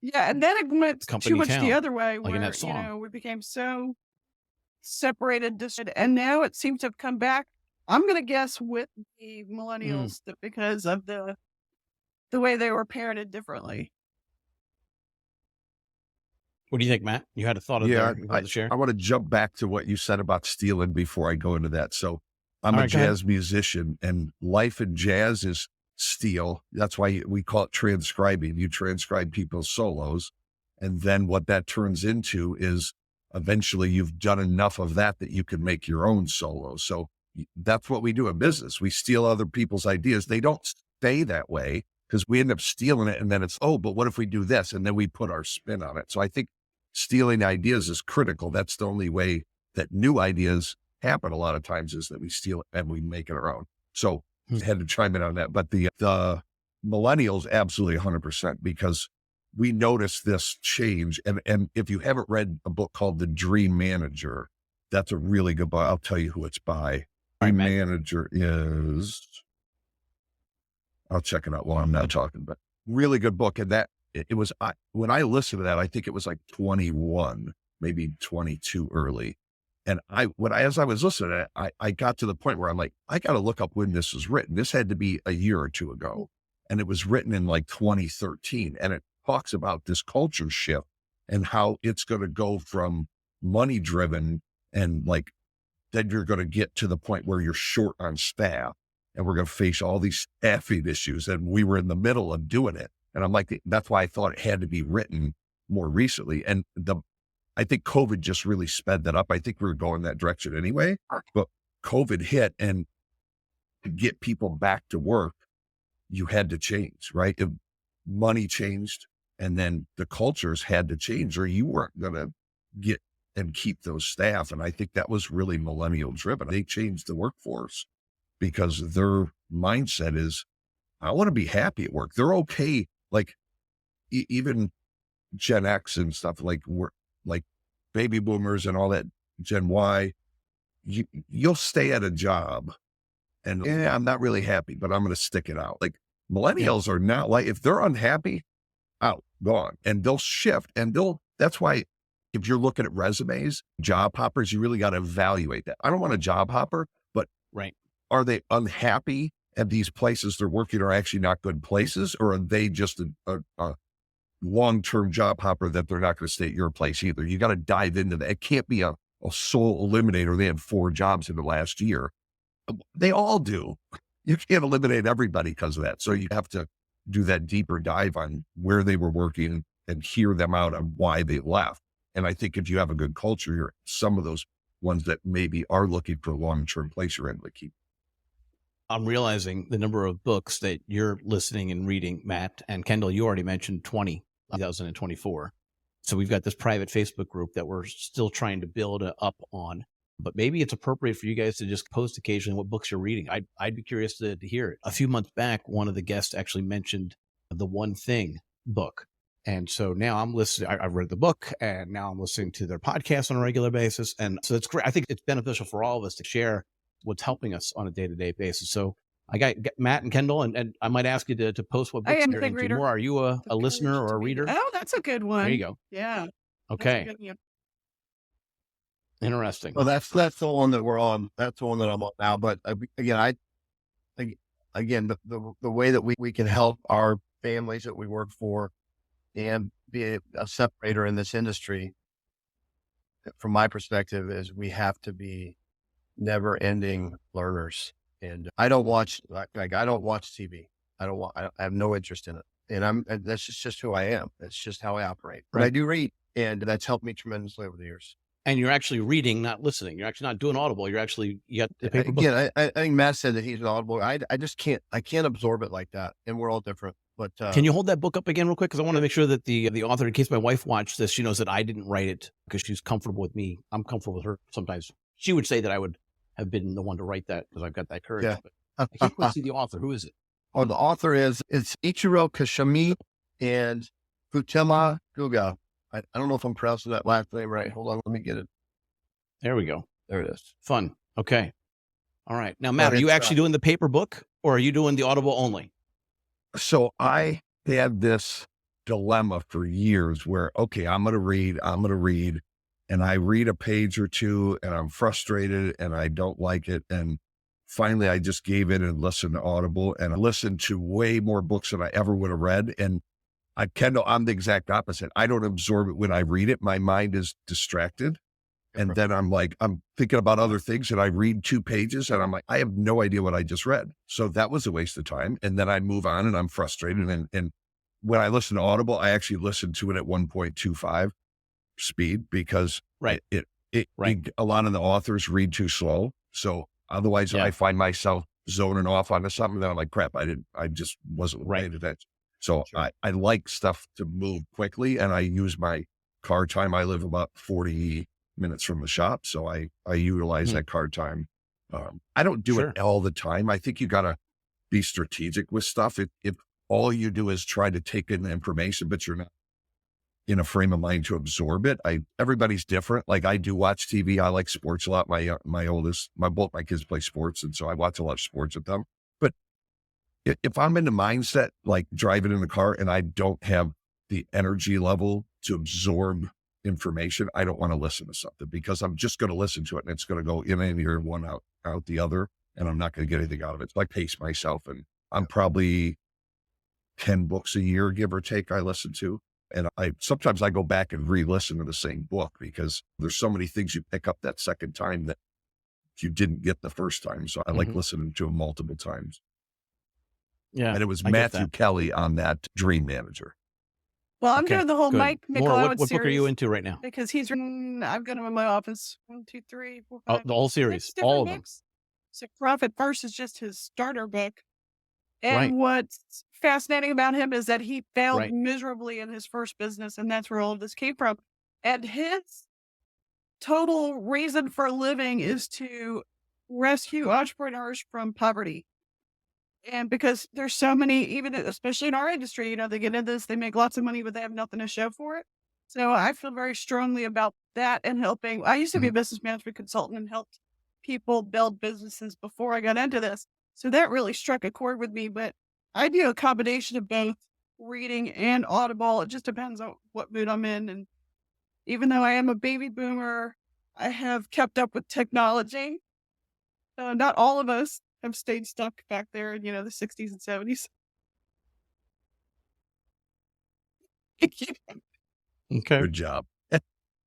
Yeah, and then it went too much the other way, where we became so separated, and now it seems to have come back. I'm going to guess with the millennials that because of the way they were parented differently. What do you think, Matt? You had a thought of the share? I want to jump back to what you said about stealing before I go into that. So I'm a jazz musician, and life in jazz is steal. That's why we call it transcribing. You transcribe people's solos. And then what that turns into is eventually you've done enough of that you can make your own solos. So that's what we do in business. We steal other people's ideas. They don't stay that way because we end up stealing it. And then it's, but what if we do this? And then we put our spin on it. So I think stealing ideas is critical. That's the only way that new ideas happen a lot of times, is that we steal it and we make it our own. So I had to chime in on that. But the millennials, absolutely 100%, because we noticed this change. And if you haven't read a book called The Dream Manager, that's a really good book. I'll tell you who it's by. Dream Manager is, I'll check it out while I'm not talking, but really good book. And that it was, when I listened to that, I think it was like 21, maybe 22 early. And as I was listening to it, I got to the point where I'm like, I got to look up when this was written. This had to be a year or two ago. And it was written in like 2013. And it talks about this culture shift and how it's going to go from money driven, and like, then you're going to get to the point where you're short on staff and we're going to face all these staffing issues. And we were in the middle of doing it. And I'm like, that's why I thought it had to be written more recently. And I think COVID just really sped that up. I think we were going that direction anyway, but COVID hit, and to get people back to work, you had to change, right? If money changed, and then the cultures had to change, or you weren't going to get and keep those staff. And I think that was really millennial driven. They changed the workforce because their mindset is, I want to be happy at work. They're okay. Like even Gen X and stuff, like we're like baby boomers and all that, Gen Y, you'll stay at a job and I'm not really happy, but I'm going to stick it out. Like millennials are not like, if they're unhappy, out, gone, and they'll shift and that's why if you're looking at resumes, job hoppers, you really got to evaluate that. I don't want a job hopper, but are they unhappy at these places they're working are actually not good places? Or are they just a long-term job hopper that they're not going to stay at your place either? You got to dive into that. It can't be a sole eliminator. They had 4 jobs in the last year. They all do. You can't eliminate everybody because of that. So you have to do that deeper dive on where they were working and hear them out on why they left. And I think if you have a good culture, you're some of those ones that maybe are looking for a long-term place you're able to keep. I'm realizing the number of books that you're listening and reading, Matt and Kendall. You already mentioned 2024. So we've got this private Facebook group that we're still trying to build up on. But maybe it's appropriate for you guys to just post occasionally what books you're reading. I'd be curious to hear it. A few months back, one of the guests actually mentioned the One Thing book. And so now I'm listening, I've read the book and now I'm listening to their podcast on a regular basis. And so it's great. I think it's beneficial for all of us to share what's helping us on a day-to-day basis. So I got Matt and Kendall, and I might ask you to post what books you're into more. Are you a listener or a reader? Oh, that's a good one. There you go. Yeah. Okay. Interesting. Well, that's the one that we're on. That's the one that I'm on now. But again, the way that we can help our families that we work for and be a separator in this industry, from my perspective, is we have to be never-ending learners. And I don't watch I don't watch TV. I have no interest in it. And that's just who I am. That's just how I operate. But I do read, and that's helped me tremendously over the years. And you're actually reading, not listening. You're actually not doing Audible. You got the paper book. Again, I think Matt said that he's an Audible. I just can't absorb it like that. And we're all different. But can you hold that book up again real quick? Because I want to make sure that the author, in case my wife watched this, she knows that I didn't write it because she's comfortable with me. I'm comfortable with her. Sometimes she would say that I would have been the one to write that because I've got that courage. Yeah. But I can't quite see the author. Who is it? Oh, the author it's Ichiro Kashimi and Futema Guga. I don't know if I'm pronouncing that last name right. Hold on, let me get it. There we go. There it is. Fun. Okay. All right. Now, Matt, are you actually doing the paper book or are you doing the Audible only? So I had this dilemma for years where, okay, I'm going to read, and I read a page or two and I'm frustrated and I don't like it. And finally I just gave in and listened to Audible, and I listened to way more books than I ever would have read. And Kendall, I'm the exact opposite. I don't absorb it when I read it. My mind is distracted. And then I'm thinking about other things, and I read 2 pages and I'm like, I have no idea what I just read. So that was a waste of time. And then I move on and I'm frustrated. And when I listen to Audible, I actually listen to it at 1.25 speed because a lot of the authors read too slow. So otherwise I find myself zoning off onto something that I'm like, crap, I just wasn't paying attention. So I like stuff to move quickly, and I use my car time. I live about 40 minutes from the shop, so I utilize that car time. I don't do it all the time. I think you got to be strategic with stuff. If all you do is try to take in the information, but you're not in a frame of mind to absorb it. Everybody's different. Like I do watch TV. I like sports a lot. Both my kids play sports, and so I watch a lot of sports with them. But if I'm in the mindset, like driving in the car, and I don't have the energy level to absorb information, I don't want to listen to something because I'm just going to listen to it and it's going to go in and ear, one out the other, and I'm not going to get anything out of it. So I pace myself, and I'm probably 10 books a year, give or take, I listen to. And sometimes I go back and re-listen to the same book because there's so many things you pick up that second time that you didn't get the first time. So I like listening to them multiple times. Yeah. And it was Matthew Kelly on that Dream Manager. Well, I'm doing the whole Mike McLeod what book are you into right now? Because he's written, I've got him in my office. 1, 2, 3, 4, 5. The whole series, all of them. So Profit First is just his starter book. And what's fascinating about him is that he failed miserably in his first business, and that's where all of this came from. And his total reason for living is to rescue entrepreneurs from poverty. And because there's so many, even especially in our industry, you know, they get into this, they make lots of money, but they have nothing to show for it. So I feel very strongly about that and helping. I used to be a business management consultant and helped people build businesses before I got into this. So that really struck a chord with me. But I do a combination of both reading and Audible. It just depends on what mood I'm in. And even though I am a baby boomer, I have kept up with technology. Not all of us have stayed stuck back there in, you know, the 60s and 70s. Okay. Good job.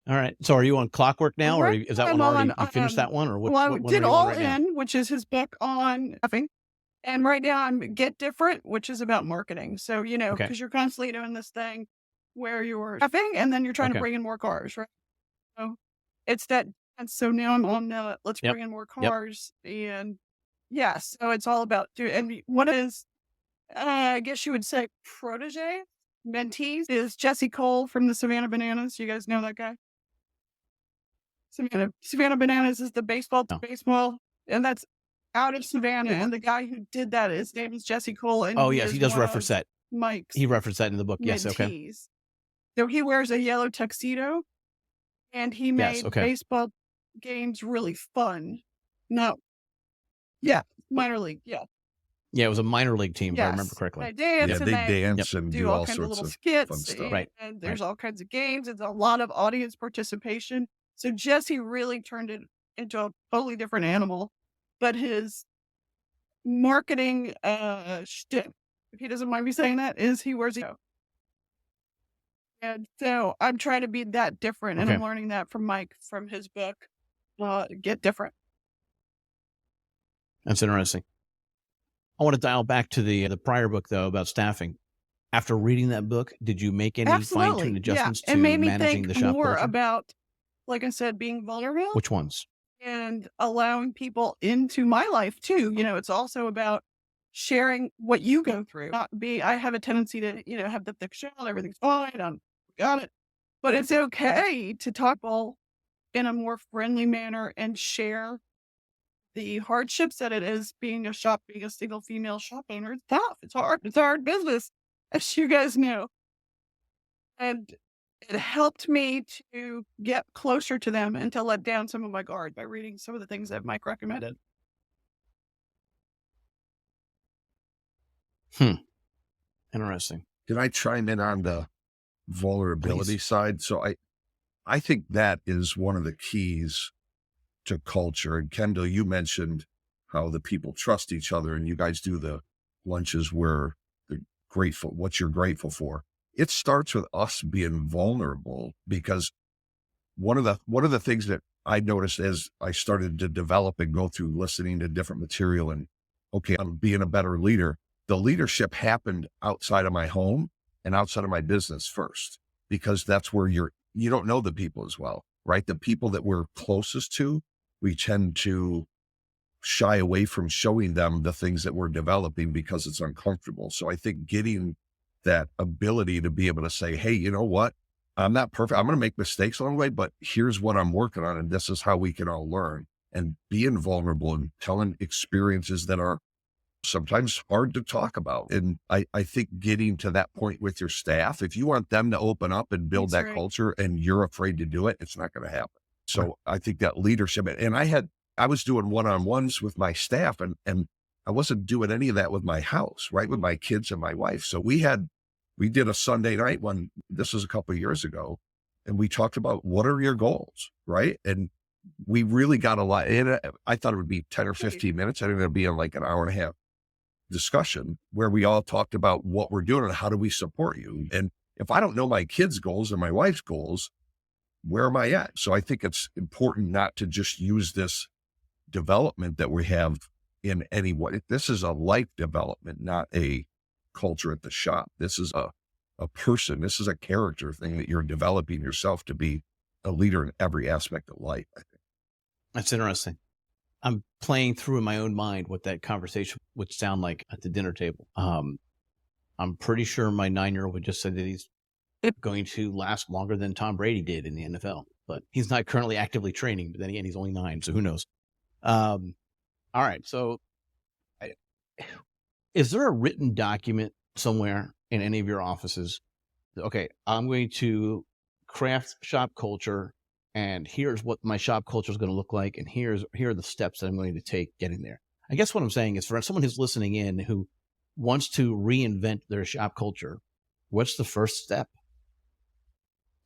All right. So are you on Clockwork now, or Right is that now one I'm already, on, you finished that one, or what? Well, I what one did are you on All right now? In, which is his book on stuffing. And right now I'm Get Different, which is about marketing. So, you know, Okay. because you're constantly doing this thing where you're stuffing and then you're trying to Okay. bring in more cars, right? So it's that. And so now I'm on let's Yep. bring in more Yep. cars. And yeah, so it's all about and what is, I guess you would say protege, mentees is Jesse Cole from the Savannah Bananas. You guys know that guy? Savannah Bananas is the No. baseball, and that's out of Savannah. And the guy who did that, his name is Jesse Cole. And Oh, he yes. is He does one reference of that. Mike's He referenced that in the book. Yes. Okay. mentees. So he wears a yellow tuxedo, and he Yes. made Okay. baseball games really fun. No, yeah, minor league, yeah. Yeah. It was a minor league team, if I remember Yes. correctly. They dance Yeah, and they they dance and do do all all kinds of sorts little of skits, fun stuff. Right. and there's all kinds of games. It's a lot of audience participation. So Jesse really turned it into a totally different animal. But his marketing shtick, if he doesn't mind me saying that, is he wears a. And so I'm trying to be that different, and Okay. I'm learning that from Mike from his book, Get Different. That's interesting. I want to dial back to the prior book, though, about staffing. After reading that book, did you make any fine-tuned Absolutely, yeah. adjustments It to made me managing think the shop more culture? about, like I said, being vulnerable Which ones? and allowing people into my life too. You know, it's also about sharing what you go through. I have a tendency to, you know, have the thick shell, everything's fine, I'm got it. But it's okay to talk all in a more friendly manner and share the hardships that it is being a single female shop owner. It's tough. It's hard. It's a hard business, as you guys know. And it helped me to get closer to them and to let down some of my guard by reading some of the things that Mike recommended. Interesting. Can I chime in on the vulnerability Please. side? So I think that is one of the keys to culture. And Kendall, you mentioned how the people trust each other, and you guys do the lunches where they're grateful, what you're grateful for. It starts with us being vulnerable, because one of the things that I noticed as I started to develop and go through listening to different material and, okay, I'm being a better leader. The leadership happened outside of my home and outside of my business first, because that's where you don't know the people as well, right? The people that we're closest to, we tend to shy away from showing them the things that we're developing because it's uncomfortable. So I think getting that ability to be able to say, hey, you know what? I'm not perfect. I'm going to make mistakes along the way, but here's what I'm working on. And this is how we can all learn. And being vulnerable and telling experiences that are sometimes hard to talk about. And I think getting to that point with your staff, if you want them to open up and build That's that right. culture and you're afraid to do it, it's not going to happen. So I think that leadership, and I was doing one-on-ones with my staff, and I wasn't doing any of that with my house, right? With my kids and my wife. So we did a Sunday night one, this was a couple of years ago, and we talked about what are your goals, right? And we really got a lot in it. I thought it would be 10 or 15 minutes. I ended up being like an hour and a half discussion where we all talked about what we're doing and how do we support you. And if I don't know my kids' goals and my wife's goals, where am I at? So I think it's important not to just use this development that we have in any way. This is a life development, not a culture at the shop. This is a person. This is a character thing that you're developing yourself to be a leader in every aspect of life, I think. That's interesting. I'm playing through in my own mind what that conversation would sound like at the dinner table. I'm pretty sure my 9-year-old would just say that he's going to last longer than Tom Brady did in the NFL, but he's not currently actively training. But then again, he's only 9, so who knows? All right. So Is there a written document somewhere in any of your offices? Okay, I'm going to craft shop culture, and here's what my shop culture is going to look like, and here are the steps that I'm going to take getting there. I guess what I'm saying is, for someone who's listening in who wants to reinvent their shop culture, what's the first step?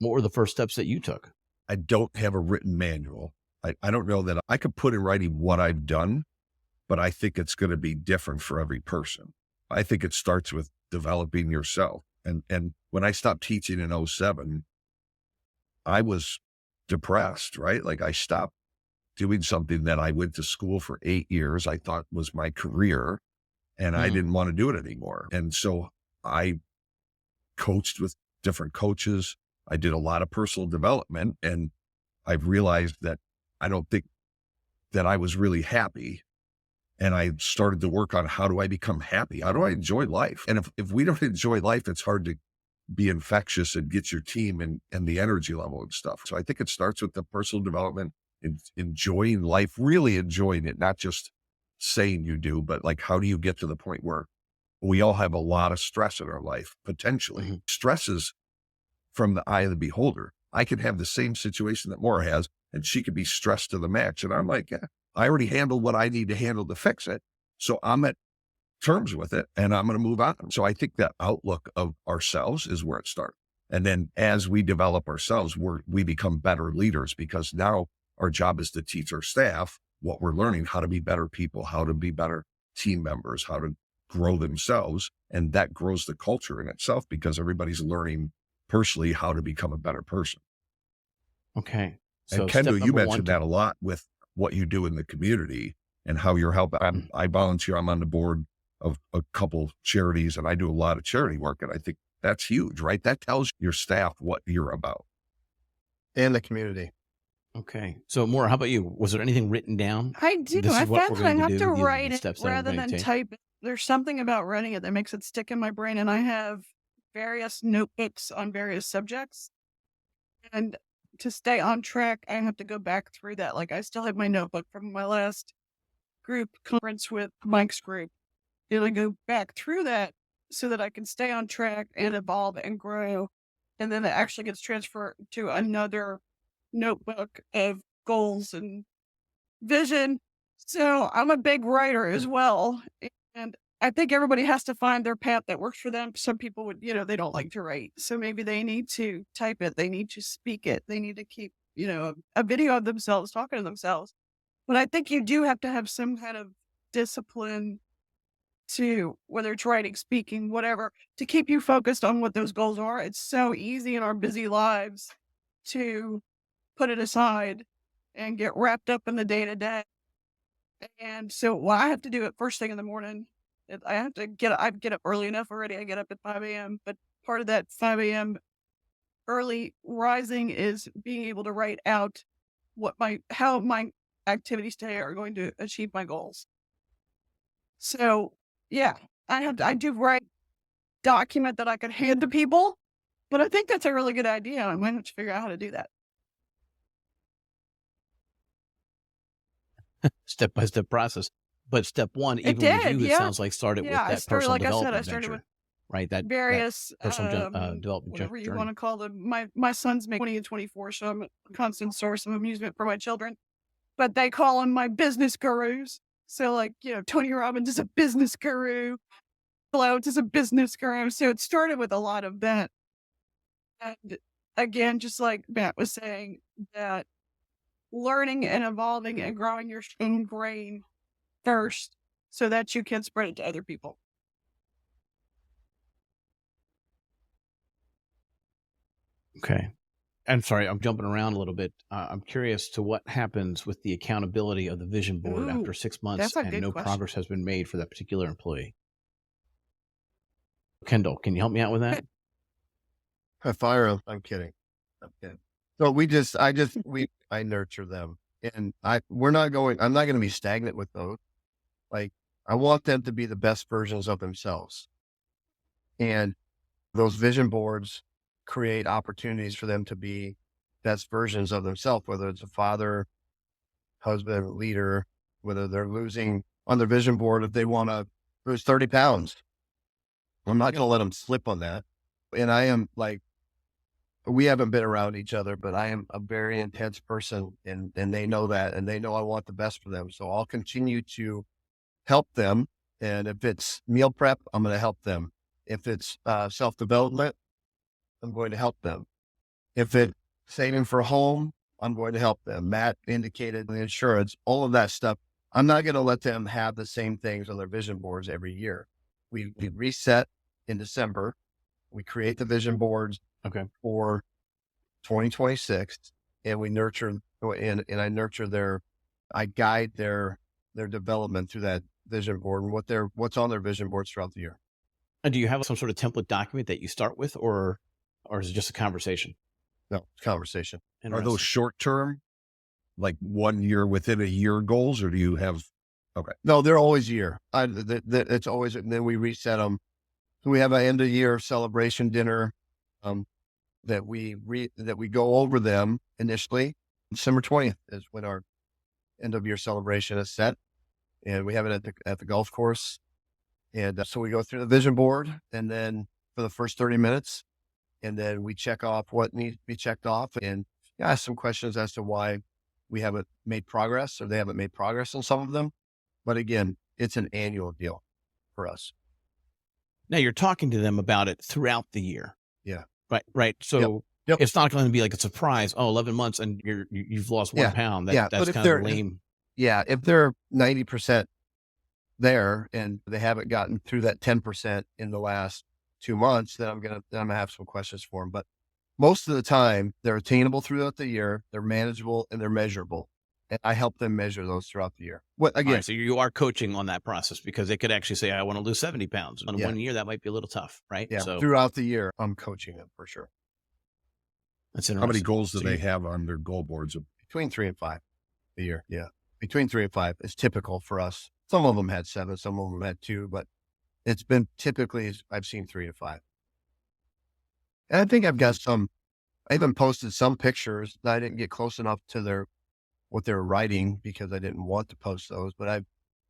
What were the first steps that you took? I don't have a written manual. I don't know that I could put in writing what I've done, but I think it's going to be different for every person. I think it starts with developing yourself. And when I stopped teaching in 2007, I was depressed, right? Like I stopped doing something that I went to school for 8 years, I thought was my career, and I didn't want to do it anymore. And so I coached with different coaches. I did a lot of personal development, and I've realized that I don't think that I was really happy. And I started to work on, how do I become happy? How do I enjoy life? And if we don't enjoy life, it's hard to be infectious and get your team and the energy level and stuff. So I think it starts with the personal development, enjoying life, really enjoying it, not just saying you do, but like, how do you get to the point where we all have a lot of stress in our life, potentially. Stress is from the eye of the beholder. I could have the same situation that Moira has, and she could be stressed to the max. And I'm like, yeah, I already handled what I need to handle to fix it. So I'm at terms with it, and I'm going to move on. So I think that outlook of ourselves is where it starts. And then as we develop ourselves, we become better leaders, because now our job is to teach our staff what we're learning, how to be better people, how to be better team members, how to grow themselves. And that grows the culture in itself, because everybody's learning personally how to become a better person. Okay. So and Kendall, you mentioned that a lot with what you do in the community and how you're helping. I volunteer. I'm on the board of a couple charities, and I do a lot of charity work. And I think that's huge, right? That tells your staff what you're about. And the community. Okay. So Moira, how about you? Was there anything written down? I do. This I is what found we're that I going to have do. to These are the write it steps that I'm rather going to than take. type it. There's something about writing it that makes it stick in my brain, and I have various notebooks on various subjects. And to stay on track, I have to go back through that. Like, I still have my notebook from my last group conference with Mike's group. And I go back through that so that I can stay on track and evolve and grow. And then it actually gets transferred to another notebook of goals and vision. So I'm a big writer as well. And I think everybody has to find their path that works for them. Some people would, they don't like to write. So maybe they need to type it. They need to speak it. They need to keep, a video of themselves talking to themselves. But I think you do have to have some kind of discipline to, whether it's writing, speaking, whatever, to keep you focused on what those goals are. It's so easy in our busy lives to put it aside and get wrapped up in the day to day. And so I have to do it first thing in the morning. I have to get up early enough already. I get up at 5 a.m. But part of that 5 a.m. early rising is being able to write out how my activities today are going to achieve my goals. So yeah, I do write document that I could hand to people, but I think that's a really good idea. I'm going to have to figure out how to do that. Step-by-step process. But step one, even with you, it sounds like started with that personal development venture, right? That various personal development whatever you journey. want to call them. My sons make 20 and 24, so I'm a constant source of amusement for my children. But they call them my business gurus. So like, Tony Robbins is a business guru. Floats is a business guru. So it started with a lot of that. And again, just like Matt was saying, that learning and evolving and growing your own brain first so that you can spread it to other people. Okay. I'm sorry, I'm jumping around a little bit. I'm curious to what happens with the accountability of the vision board after 6 months and no progress has been made for that particular employee. Kendall, can you help me out with that? I fire them. I'm kidding. So I nurture them, and I'm not going to be stagnant with those. Like, I want them to be the best versions of themselves. And those vision boards create opportunities for them to be best versions of themselves, whether it's a father, husband, leader, whether they're losing on their vision board, if they want to lose 30 pounds. I'm not going to let them slip on that. And I am like, we haven't been around each other, but I am a very intense person, and they know that, and they know I want the best for them. So I'll continue to help them. And if it's meal prep, I'm going to help them. If it's self-development, I'm going to help them. If it's saving for a home, I'm going to help them. Matt indicated the insurance, all of that stuff. I'm not going to let them have the same things on their vision boards every year. We reset in December. We create the vision boards for 2026, and we nurture, and I guide their development through that vision board and what's on their vision boards throughout the year. And do you have some sort of template document that you start with, or is it just a conversation? No, it's conversation. Are those short term, like 1 year within a year goals, or do you have? Okay. No, they're always a year. It's always, and then we reset them. So we have an end of year celebration dinner, that we go over them initially. December 20th is when our end of year celebration is set, and we have it at the golf course. And so we go through the vision board, and then for the first 30 minutes, and then we check off what needs to be checked off, and ask some questions as to why we haven't made progress, or they haven't made progress on some of them. But again, it's an annual deal for us. Now you're talking to them about it throughout the year. Yeah. Right. So Yep. it's not going to be like a surprise. Oh, 11 months and you've lost 1 pound. That's kind of lame. Yeah. If they're 90% there and they haven't gotten through that 10% in the last 2 months, then I'm going to have some questions for them. But most of the time they're attainable throughout the year. They're manageable and they're measurable. And I help them measure those throughout the year. Right, so you are coaching on that process, because they could actually say, I want to lose 70 pounds. In 1 year, that might be a little tough, right? Yeah. So throughout the year, I'm coaching them for sure. That's interesting. How many goals do they have on their goal boards? Between 3 and 5 a year. Yeah. Between 3 and 5 is typical for us. Some of them had 7, some of them had 2, but it's been typically, I've seen 3 to 5. And I think I've got I even posted some pictures that I didn't get close enough to what they're writing because I didn't want to post those, but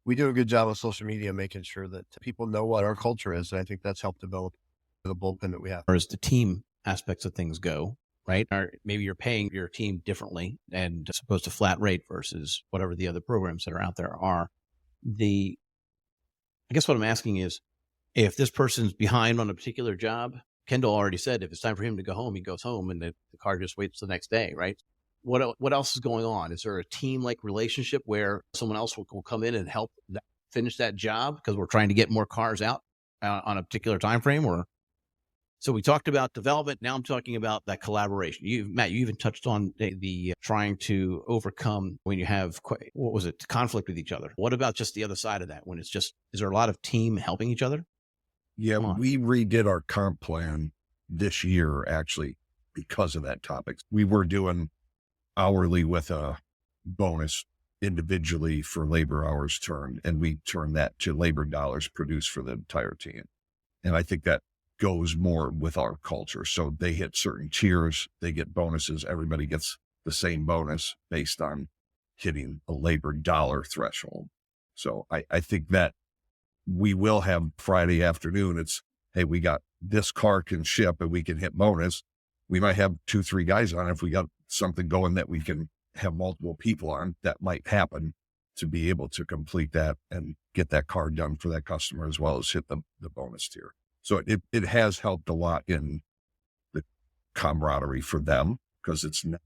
we do a good job of social media, making sure that people know what our culture is. And I think that's helped develop the bullpen that we have. As the team aspects of things go, right? Or maybe you're paying your team differently, and as opposed to flat rate versus whatever the other programs that are out there are. I guess what I'm asking is, if this person's behind on a particular job, Kendall already said if it's time for him to go home, he goes home, and the car just waits the next day, right? What else is going on? Is there a team-like relationship where someone else will come in and help finish that job because we're trying to get more cars out on a particular time frame? Or so we talked about development. Now I'm talking about that collaboration. Matt, you even touched on the trying to overcome when you have conflict with each other. What about just the other side of that? When it's just, is there a lot of team helping each other? Yeah, we redid our comp plan this year actually because of that topic. We were doing hourly with a bonus individually for labor hours turned, and we turn that to labor dollars produced for the entire team. And I think that goes more with our culture. So they hit certain tiers, they get bonuses. Everybody gets the same bonus based on hitting a labor dollar threshold. So I think that we will have Friday afternoon. It's, hey, we got this car can ship and we can hit bonus. We might have 2-3 guys on. If we got something going that we can have multiple people on, that might happen to be able to complete that and get that car done for that customer as well as hit the bonus tier. So it has helped a lot in the camaraderie for them, because it's not,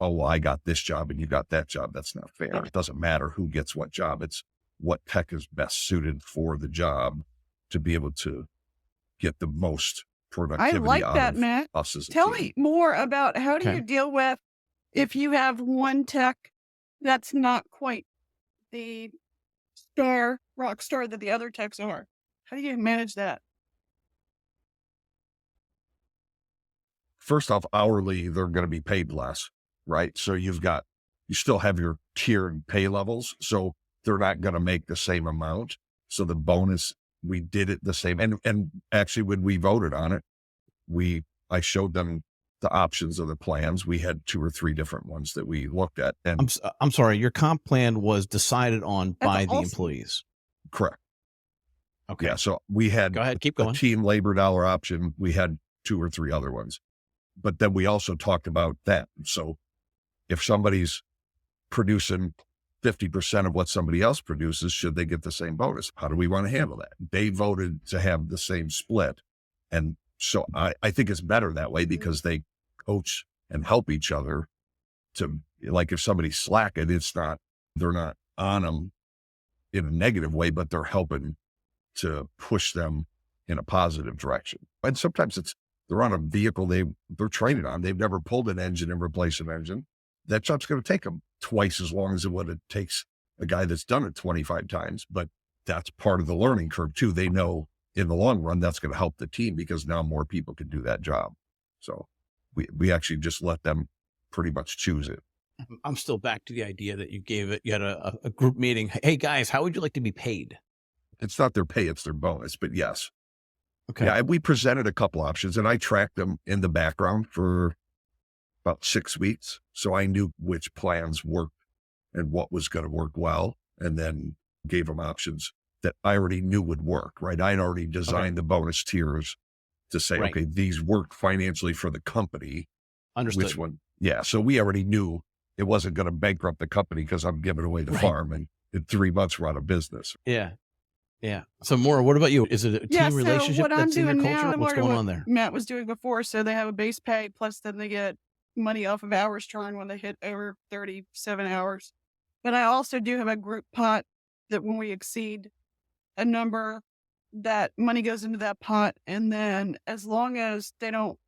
oh, well, I got this job and you got that job. That's not fair. It doesn't matter who gets what job. It's what tech is best suited for the job to be able to get the most productivity. I like out that, of Matt. us as a Tell team. me more about how do you deal with if you have one tech that's not quite the rock star that the other techs are. How do you manage that? First off, hourly, they're going to be paid less, right? So you still have your tiered pay levels. So they're not going to make the same amount. So the bonus, we did it the same. And actually when we voted on it, I showed them the options of the plans. We had 2 or 3 different ones that we looked at. And I'm sorry, your comp plan was decided on by the employees. Correct. Okay. Yeah. So we had Go ahead. Keep a going. team labor dollar option. We had 2 or 3 other ones, but then we also talked about that. So if somebody's producing 50% of what somebody else produces, should they get the same bonus? How do we want to handle that? They voted to have the same split. And so I think it's better that way because they coach and help each other to, like, if somebody's slacking, they're not on them in a negative way, but they're helping to push them in a positive direction. And sometimes they're on a vehicle they're training on. They've never pulled an engine and replaced an engine. That job's going to take them twice as long as what it takes a guy that's done it 25 times. But that's part of the learning curve too. They know in the long run, that's going to help the team because now more people can do that job. So we actually just let them pretty much choose it. I'm still back to the idea that you had a group meeting. Hey guys, how would you like to be paid? It's not their pay, it's their bonus, but yes. Okay. Yeah. We presented a couple options and I tracked them in the background for about 6 weeks. So I knew which plans worked and what was going to work well. And then gave them options that I already knew would work, right? I'd already designed the bonus tiers to say, Right. okay, these work financially for the company. Understood. Which one? Yeah. So we already knew it wasn't going to bankrupt the company because I'm giving away the farm and in 3 months we're out of business. Yeah. Yeah. So Moira, what about you? Is it a team So relationship what I'm that's in your doing culture? now, What's similar to going what on there? Matt was doing before. So they have a base pay plus then they get money off of hours turned when they hit over 37 hours. But I also do have a group pot that when we exceed a number, that money goes into that pot. And then as long as they don't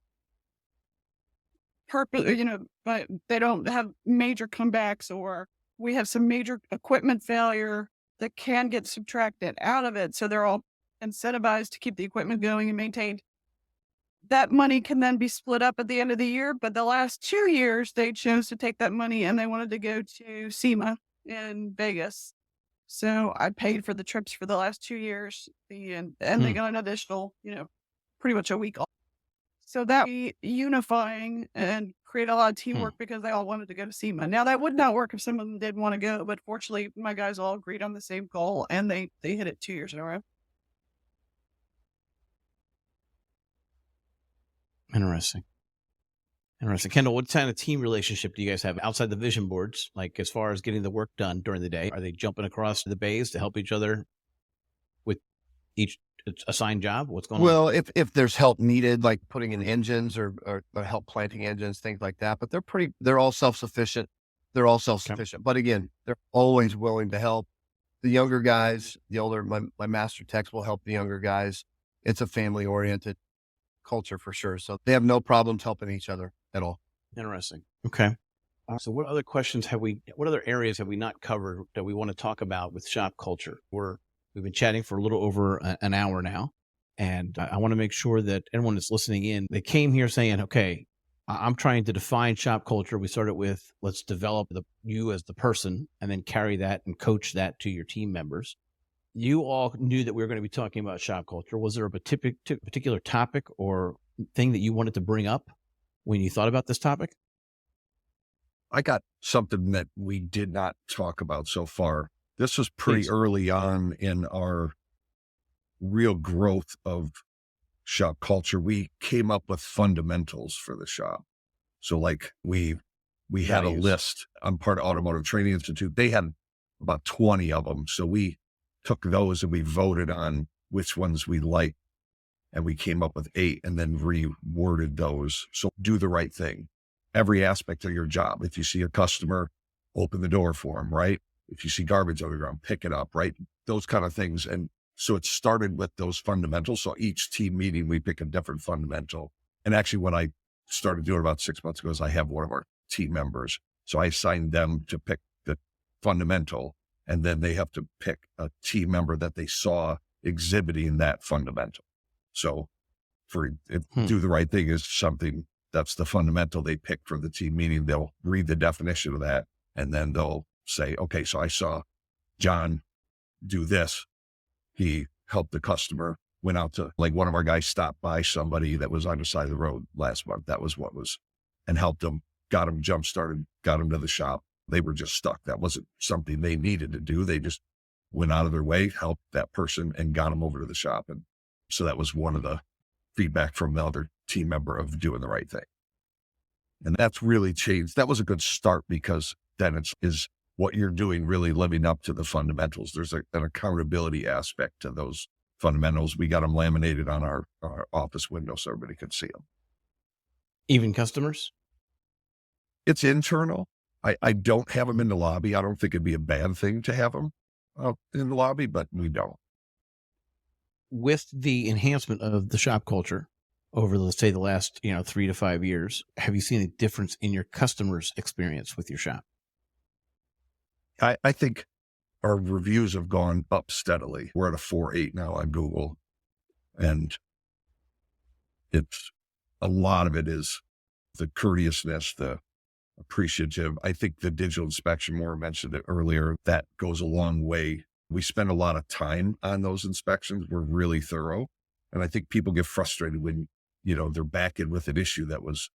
but they don't have major comebacks or we have some major equipment failure that can get subtracted out of it. So they're all incentivized to keep the equipment going and maintained. That money can then be split up at the end of the year. But the last 2 years, they chose to take that money and they wanted to go to SEMA in Vegas. So I paid for the trips for the last 2 years and they got an additional, pretty much a week off. So that be unifying and create a lot of teamwork because they all wanted to go to SEMA. Now that would not work if some of them didn't want to go, but fortunately my guys all agreed on the same goal and they hit it 2 years in a row. Interesting. Kendall, what kind of team relationship do you guys have outside the vision boards? Like as far as getting the work done during the day, are they jumping across the bays to help each other with each assigned job? What's going on? Well, if there's help needed, like putting in engines or help planting engines, things like that, but they're all self-sufficient. But again, they're always willing to help the younger guys. The older, my master techs will help the younger guys. It's a family oriented culture for sure. So they have no problems helping each other at all. Interesting. Okay. So what other areas have we not covered that we want to talk about with shop culture? We've been chatting for a little over an hour now, and I want to make sure that everyone that's listening in, they came here saying, okay, I'm trying to define shop culture. We started with, let's develop you as the person and then carry that and coach that to your team members. You all knew that we were going to be talking about shop culture. Was there a particular topic or thing that you wanted to bring up when you thought about this topic? I got something that we did not talk about so far. This was pretty early on in our real growth of shop culture. We came up with fundamentals for the shop. So like we had a list. I'm part of Automotive Training Institute. They had about 20 of them. So we took those and we voted on which ones we liked. And we came up with 8 and then reworded those. So do the right thing. Every aspect of your job. If you see a customer, open the door for them, right? If you see garbage on the ground, pick it up, right? Those kind of things. And so it started with those fundamentals. So each team meeting, we pick a different fundamental. And actually what I started doing about 6 months ago is I have one of our team members. So I assigned them to pick the fundamental, and then they have to pick a team member that they saw exhibiting that fundamental. So do the right thing is something that's the fundamental they pick for the team meeting. They'll read the definition of that, and then they'll say, okay, so I saw John do this. He helped the customer, went out to, like, one of our guys stopped by somebody that was on the side of the road last month. That was and helped them, got them jump started, got them to the shop. They were just stuck. That wasn't something they needed to do. They just went out of their way, helped that person, and got them over to the shop. And so that was one of the feedback from the other team member of doing the right thing. And that's really changed. That was a good start, because then is what you're doing really living up to the fundamentals. There's an accountability aspect to those fundamentals. We got them laminated on our office window so everybody could see them. Even customers? It's internal. I don't have them in the lobby. I don't think it'd be a bad thing to have them in the lobby, but we don't. With the enhancement of the shop culture over, let's say, the last 3 to 5 years, have you seen a difference in your customers' experience with your shop? I think our reviews have gone up steadily. We're at a 4.8 now on Google, and it's a lot of it is the courteousness, the appreciative. I think the digital inspection, Moira mentioned it earlier, that goes a long way. We spend a lot of time on those inspections. We're really thorough. And I think people get frustrated when, they're back in with an issue that was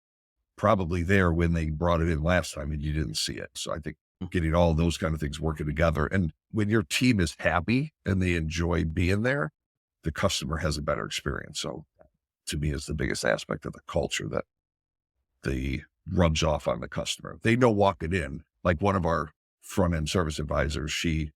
probably there when they brought it in last time and you didn't see it. So I think getting all those kind of things working together. And when your team is happy and they enjoy being there, the customer has a better experience. So to me is the biggest aspect of the culture that the rubs off on the customer. They know walking in, like one of our front end service advisors, she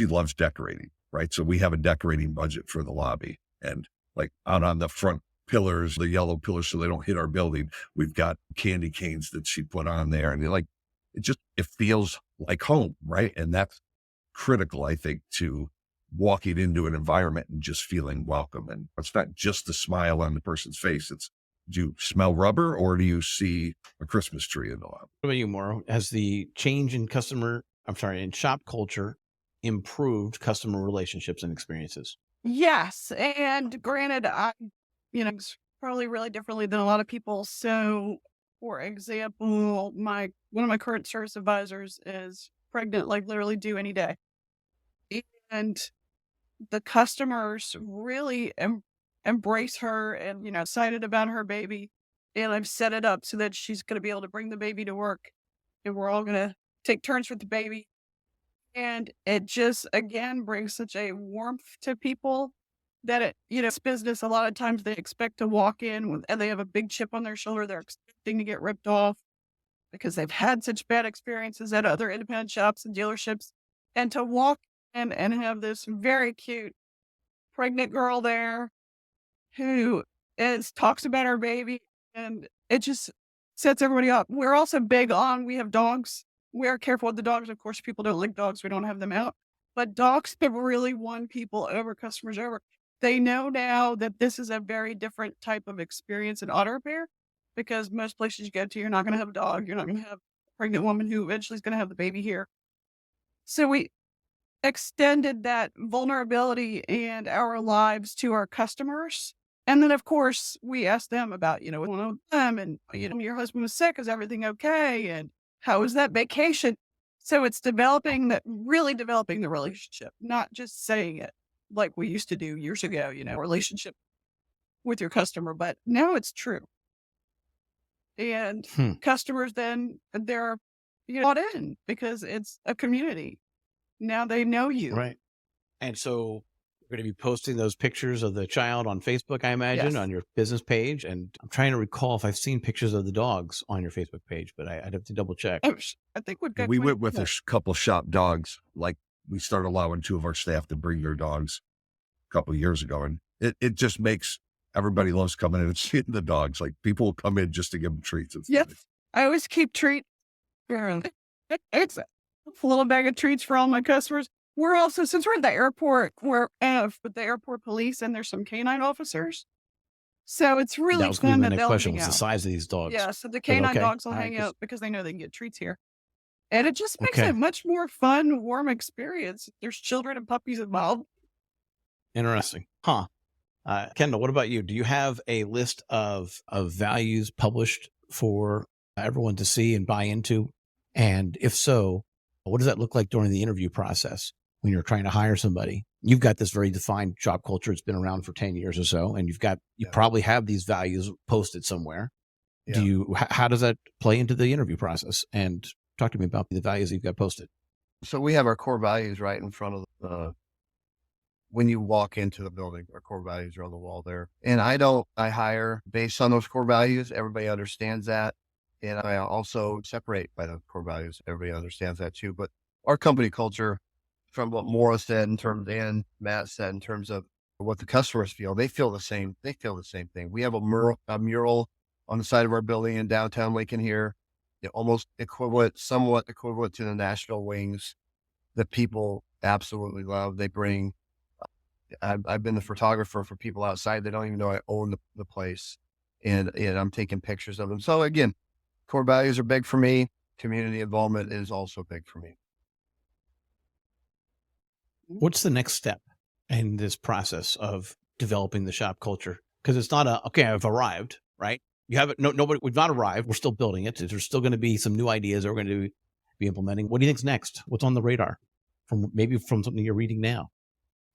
loves decorating, right? So we have a decorating budget for the lobby, and like out on the front pillars, the yellow pillars, so they don't hit our building, we've got candy canes that she put on there, and it feels like home, right? And that's critical, I think, to walking into an environment and just feeling welcome. And it's not just the smile on the person's face. It's, do you smell rubber or do you see a Christmas tree in the lobby? What about you, Moira? Has the change in in shop culture improved customer relationships and experiences? Yes. And granted, it's probably really differently than a lot of people. So, for example, one of my current service advisors is pregnant, like literally due any day. And the customers really embrace her and, excited about her baby. And I've set it up so that she's going to be able to bring the baby to work, and we're all going to take turns with the baby. And it just, again, brings such a warmth to people that it's business. A lot of times they expect to walk in and they have a big chip on their shoulder. They're expecting to get ripped off because they've had such bad experiences at other independent shops and dealerships. And to walk in and have this very cute pregnant girl there who talks about her baby, and it just sets everybody up. We're also big on, we have dogs. We're careful with the dogs. Of course, people don't like dogs. We don't have them out. But dogs have really won people over, customers over. They know now that this is a very different type of experience in auto repair, because most places you go to, you're not going to have a dog. You're not going to have a pregnant woman who eventually is going to have the baby here. So we extended that vulnerability and our lives to our customers. And then, of course, we asked them about, one of them, and, your husband was sick. Is everything okay? And how was that vacation? So it's really developing the relationship, not just saying it like we used to do years ago, relationship with your customer, but now it's true. And customers then they're bought in because it's a community. Now they know you. Right. And so we're going to be posting those pictures of the child on Facebook, I imagine, on your business page. And I'm trying to recall if I've seen pictures of the dogs on your Facebook page, but I'd have to double check. I think we went with a couple shop dogs. Like, we started allowing 2 of our staff to bring their dogs a couple of years ago. And it just makes everybody loves coming in and seeing the dogs. Like, people will come in just to give them treats. Yes. I always keep treats. It's a little bag of treats for all my customers. We're also, since we're at the airport, we're with the airport police, and there's some canine officers. So it's really fun that they'll question hang was out. the size of these dogs. Yeah, so the canine dogs will hang out because they know they can get treats here. And it just makes it a much more fun, warm experience. There's children and puppies involved. Interesting. Kendall, what about you? Do you have a list of values published for everyone to see and buy into? And if so, what does that look like during the interview process when you're trying to hire somebody? You've got this very defined job culture. It's been around for 10 years or so, and you probably have these values posted somewhere. Yeah. How does that play into the interview process? And talk to me about the values you've got posted. So we have our core values right in front of when you walk into the building. Our core values are on the wall there. And I hire based on those core values. Everybody understands that. And I also separate by the core values. Everybody understands that too. But our company culture, from what Moira said in terms, and Matt said in terms of what the customers feel, they feel the same. They feel the same thing. We have a mural on the side of our building in downtown Lincoln here, somewhat equivalent to the National Wings that people absolutely love. They bring, I've been the photographer for people outside. They don't even know I own the place, and I'm taking pictures of them. So again, core values are big for me. Community involvement is also big for me. What's the next step in this process of developing the shop culture? Because it's not okay, I've arrived, right? You haven't, nobody, we've not arrived. We're still building it. There's still going to be some new ideas that we're going to be implementing. What do you think's next? What's on the radar from something you're reading now?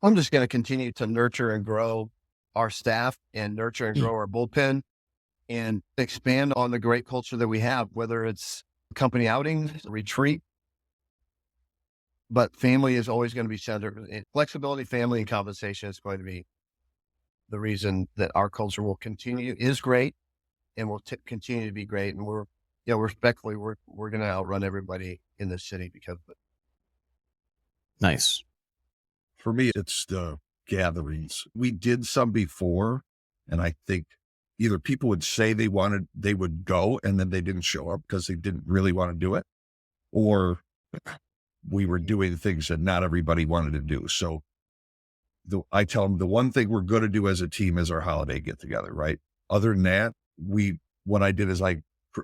I'm just going to continue to nurture and grow our staff and nurture and grow our bullpen and expand on the great culture that we have, whether it's company outings, retreat. But family is always going to be centered. Flexibility, family, and compensation is going to be the reason that our culture will is great and will continue to be great. And respectfully, we're going to outrun everybody in this city because of it. Nice. For me, it's the gatherings. We did some before, and I think either people would say they would go, and then they didn't show up because they didn't really want to do it, or we were doing things that not everybody wanted to do. So I tell them the one thing we're going to do as a team is our holiday get together, right? Other than that, what I did is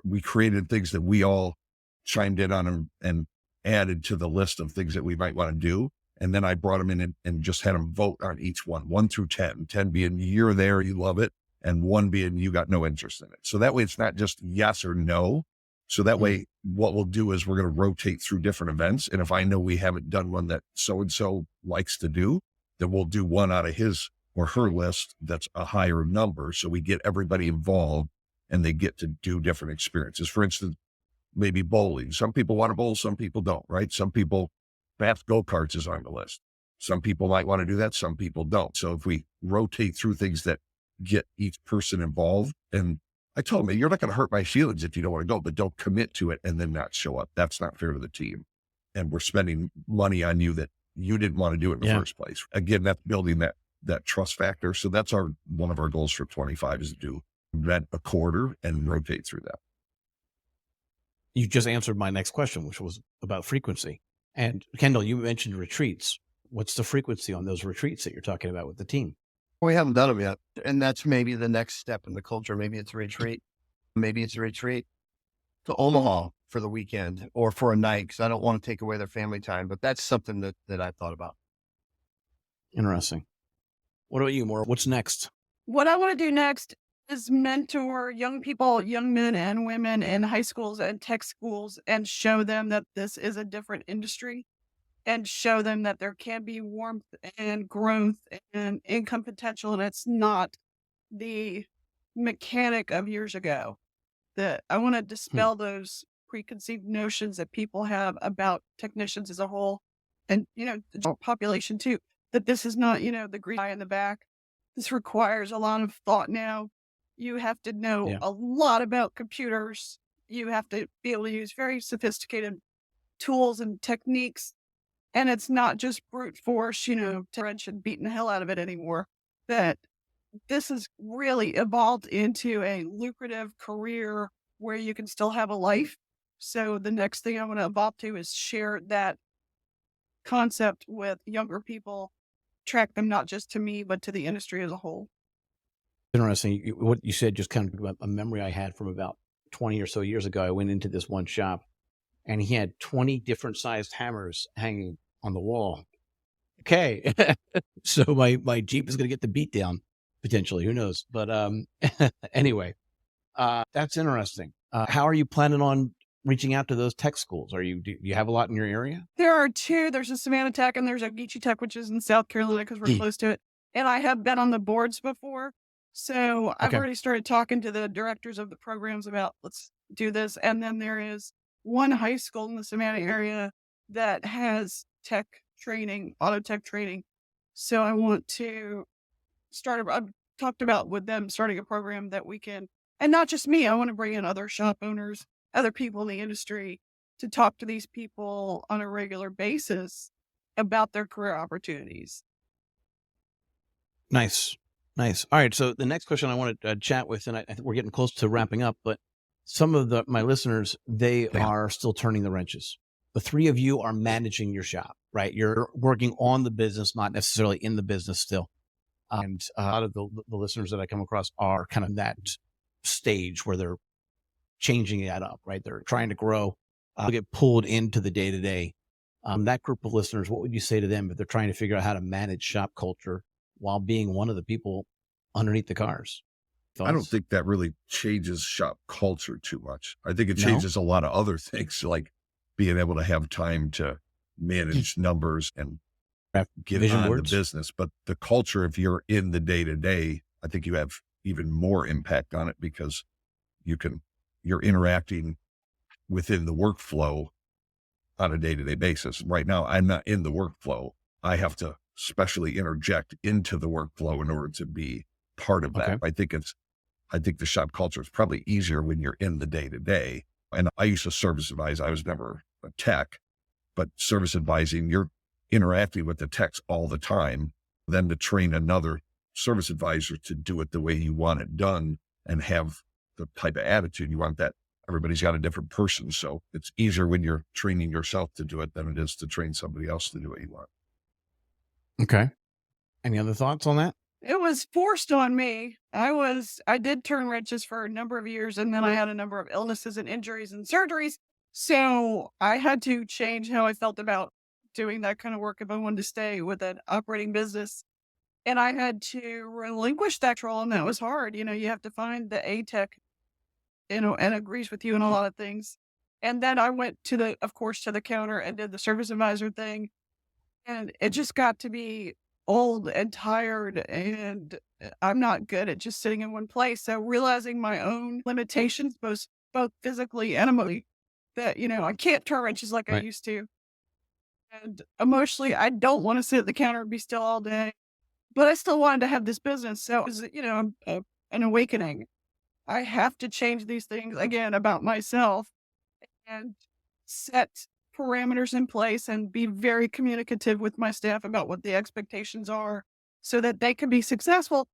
we created things that we all chimed in on and added to the list of things that we might want to do. And then I brought them in and just had them vote on each one through 10, 10 being you're there, you love it, and 1 being you got no interest in it. So that way it's not just yes or no. So that way what we'll do is we're going to rotate through different events. And if I know we haven't done one that so-and-so likes to do, then we'll do one out of his or her list that's a higher number. So we get everybody involved and they get to do different experiences. For instance, maybe bowling. Some people want to bowl, some people don't, right? Some people, fast go-karts is on the list. Some people might want to do that, some people don't. So if we rotate through things that get each person involved, and I told them, you're not going to hurt my feelings if you don't want to go, but don't commit to it and then not show up. That's not fair to the team. And we're spending money on you that you didn't want to do it in the first place. Again, that's building that trust factor. So that's one of our goals for 25 is to do event a quarter and rotate through that. You just answered my next question, which was about frequency. And Kendall, you mentioned retreats. What's the frequency on those retreats that you're talking about with the team? We haven't done them yet. And that's maybe the next step in the culture. Maybe it's a retreat. Maybe it's a retreat to Omaha for the weekend or for a night, because I don't want to take away their family time. But that's something that I've thought about. Interesting. What about you, Moira? What's next? What I want to do next is mentor young people, young men and women in high schools and tech schools, and show them that this is a different industry, and show them that there can be warmth and growth and income potential. And it's not the mechanic of years ago. That I want to dispel those preconceived notions that people have about technicians as a whole, and, the general population too, that this is not, the green eye in the back. This requires a lot of thought now. You have to know a lot about computers. You have to be able to use very sophisticated tools and techniques. And it's not just brute force, to wrench and beating the hell out of it anymore. That this has really evolved into a lucrative career where you can still have a life. So the next thing I want to evolve to is share that concept with younger people, track them not just to me, but to the industry as a whole. Interesting. What you said just kind of a memory I had from about 20 or so years ago. I went into this one shop and he had 20 different sized hammers hanging on the wall. Okay. So my Jeep is going to get the beat down potentially. Who knows? But anyway, that's interesting. How are you planning on reaching out to those tech schools? Do you have a lot in your area? There are two. There's a Savannah Tech and there's a Geechee Tech, which is in South Carolina because we're close to it. And I have been on the boards before. So I've already started talking to the directors of the programs about let's do this. And then there is one high school in the Savannah area that has tech training, auto tech training. So I want to I've talked about with them starting a program that we can, and not just me, I want to bring in other shop owners, other people in the industry to talk to these people on a regular basis about their career opportunities. Nice. Nice. All right. So the next question I want to chat with, and I think we're getting close to wrapping up, but some of my listeners, they are still turning the wrenches. The three of you are managing your shop, right? You're working on the business, not necessarily in the business still. And a lot of the listeners that I come across are kind of in that stage where they're changing that up, right? They're trying to grow, get pulled into the day-to-day. That group of listeners, what would you say to them if they're trying to figure out how to manage shop culture while being one of the people underneath the cars? Thoughts? I don't think that really changes shop culture too much. I think it changes a lot of other things, like being able to have time to manage numbers and get on the business. But the culture, if you're in the day-to-day, I think you have even more impact on it because you're interacting within the workflow on a day-to-day basis. Right now, I'm not in the workflow. I have to specially interject into the workflow in order to be part of that. I think the shop culture is probably easier when you're in the day-to-day. And I used to service advise. I was never a tech, but service advising, you're interacting with the techs all the time. Then to train another service advisor to do it the way you want it done and have the type of attitude you want, that everybody's got a different person. So it's easier when you're training yourself to do it than it is to train somebody else to do what you want. Okay. Any other thoughts on that? It was forced on me. I did turn wrenches for a number of years, and then I had a number of illnesses and injuries and surgeries. So I had to change how I felt about doing that kind of work if I wanted to stay with an operating business. And I had to relinquish that role, and that was hard. You have to find the A-tech, and agrees with you in a lot of things. And then I went to the counter and did the service advisor thing. And it just got to be old and tired, and I'm not good at just sitting in one place. So realizing my own limitations, both physically and emotionally, that, I can't turn wrenches like I used to. And emotionally, I don't want to sit at the counter and be still all day, but I still wanted to have this business. So it was, an awakening. I have to change these things again about myself and set parameters in place and be very communicative with my staff about what the expectations are so that they can be successful,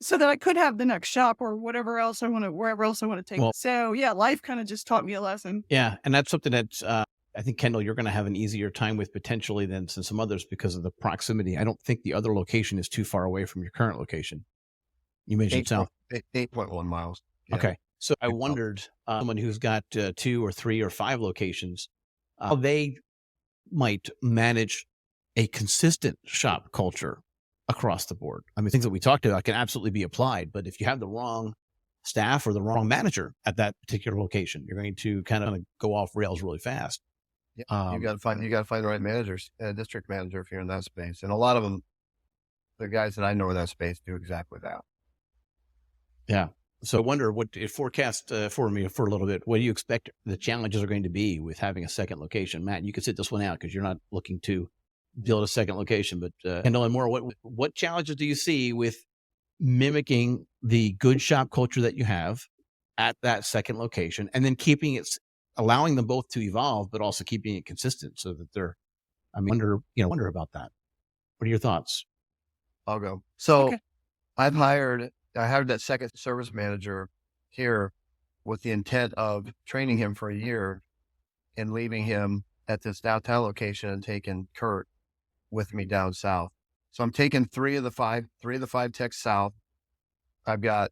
so that I could have the next shop or wherever else I want to take. So yeah, life kind of just taught me a lesson. Yeah. And that's something that I think, Kendall, you're going to have an easier time with potentially than some others because of the proximity. I don't think the other location is too far away from your current location. You mentioned south. 8.1 miles. Yeah. Okay. So I wondered, someone who's got 2 or 3 or 5 locations, how they might manage a consistent shop culture across the board. I mean, things that we talked about can absolutely be applied, but if you have the wrong staff or the wrong manager at that particular location, you're going to kind of go off rails really fast. Yeah, you got to find the right managers, district manager if you're in that space. And a lot of them, the guys that I know in that space do exactly that. Yeah. So I wonder what it forecast for me for a little bit. What do you expect the challenges are going to be with having a second location? Matt, you can sit this one out because you're not looking to build a second location, but Kendall and Moira, what challenges do you see with mimicking the good shop culture that you have at that second location and then allowing them both to evolve, but also keeping it consistent so that wonder about that. What are your thoughts? I'll go. So okay. I hired that second service manager here with the intent of training him for a year and leaving him at this downtown location and taking Kurt with me down south. So I'm taking three of the five techs south. I've got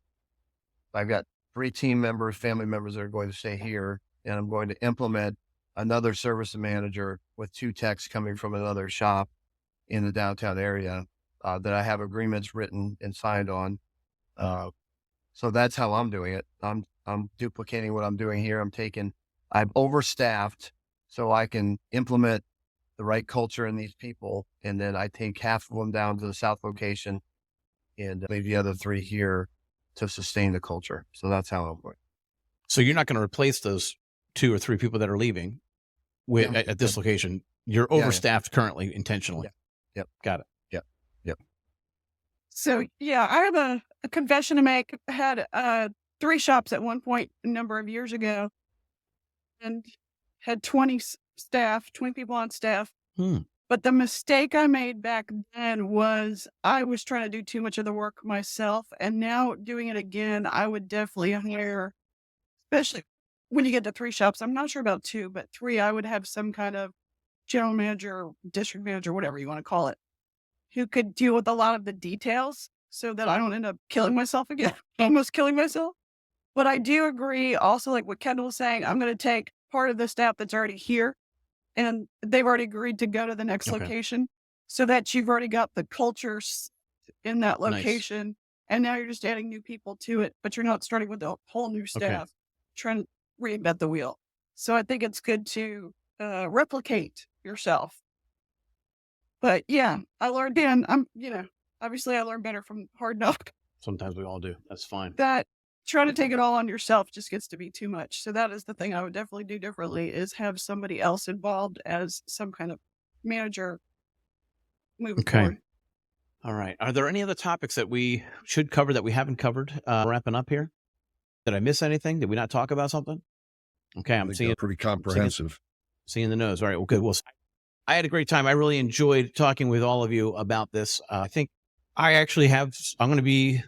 3 team members, family members that are going to stay here, and I'm going to implement another service manager with 2 techs coming from another shop in the downtown area that I have agreements written and signed on. So that's how I'm doing it. I'm duplicating what I'm doing here. I'm overstaffed so I can implement the right culture in these people. And then I take half of them down to the south location and leave the other 3 here to sustain the culture. So that's how I'm going. So you're not going to replace those 2 or 3 people that are leaving at this location. You're Yeah, yeah. overstaffed currently intentionally. Yep. Got it. So yeah, I have a confession to make. I had 3 shops at one point a number of years ago, and had 20 staff, 20 people on staff. But the mistake I made back then was I was trying to do too much of the work myself. And now doing it again, I would definitely hire, especially when you get to 3 shops. I'm not sure about 2, but 3, I would have some kind of general manager, district manager, whatever you want to call it, who could deal with a lot of the details so that I don't end up killing myself again, almost killing myself. But I do agree also, like what Kendall was saying, I'm going to take part of the staff that's already here and they've already agreed to go to the next Okay. location so that you've already got the cultures in that Nice. location. And now you're just adding new people to it, but you're not starting with a whole new staff trying to reinvent the wheel. So I think it's good to replicate yourself. But yeah, I learned, and obviously I learned better from hard knock. Sometimes we all do. That's fine. That trying to take it all on yourself just gets to be too much. So that is the thing I would definitely do differently, is have somebody else involved as some kind of manager moving forward. All right. Are there any other topics that we should cover that we haven't covered? Wrapping up here. Did I miss anything? Did we not talk about something? Okay. I I'm think seeing they're pretty comprehensive. seeing the nose. All right. Well, good. Well, I had a great time. I really enjoyed talking with all of you about this. I think I actually I'm going to be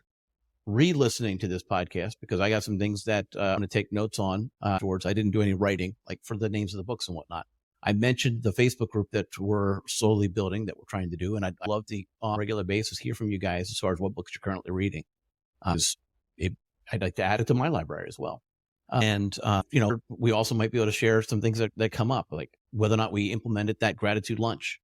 re-listening to this podcast because I got some things that I'm going to take notes on afterwards. I didn't do any writing, like for the names of the books and whatnot. I mentioned the Facebook group that we're slowly building, that we're trying to do. And I'd love to, on a regular basis, hear from you guys as far as what books you're currently reading. I'd like to add it to my library as well. And, we also might be able to share some things that come up, like whether or not we implemented that gratitude lunch.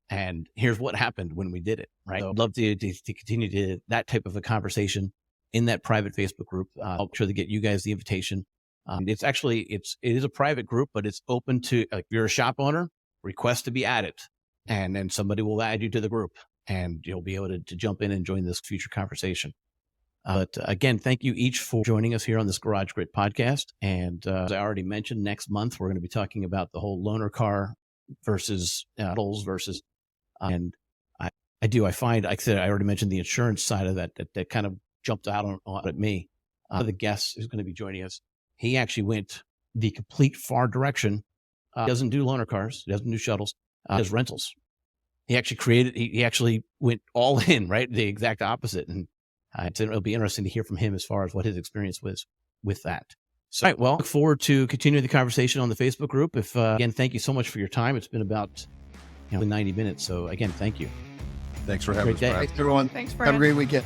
And here's what happened when we did it, right? So I'd love to continue that type of a conversation in that private Facebook group. I'll try to get you guys the invitation. It is a private group, but it's open to, like, if you're a shop owner, request to be added, and then somebody will add you to the group and you'll be able to jump in and join this future conversation. But again, thank you each for joining us here on this GarageGrit podcast. And as I already mentioned, next month, we're going to be talking about the whole loaner car versus tolls versus, and I find, like I said, I already mentioned the insurance side of that kind of jumped out at me. The guest who's going to be joining us, he actually went the complete far direction. He doesn't do loaner cars. He doesn't do shuttles. He does rentals. He actually he actually went all in, right? The exact opposite. And it'll be interesting to hear from him as far as what his experience was with that. So, all right, well, look forward to continuing the conversation on the Facebook group. Again, thank you so much for your time. It's been about 90 minutes. So again, thank you. Thanks for having us, Brad. Thanks, everyone. Thanks, Have Brad. a great weekend.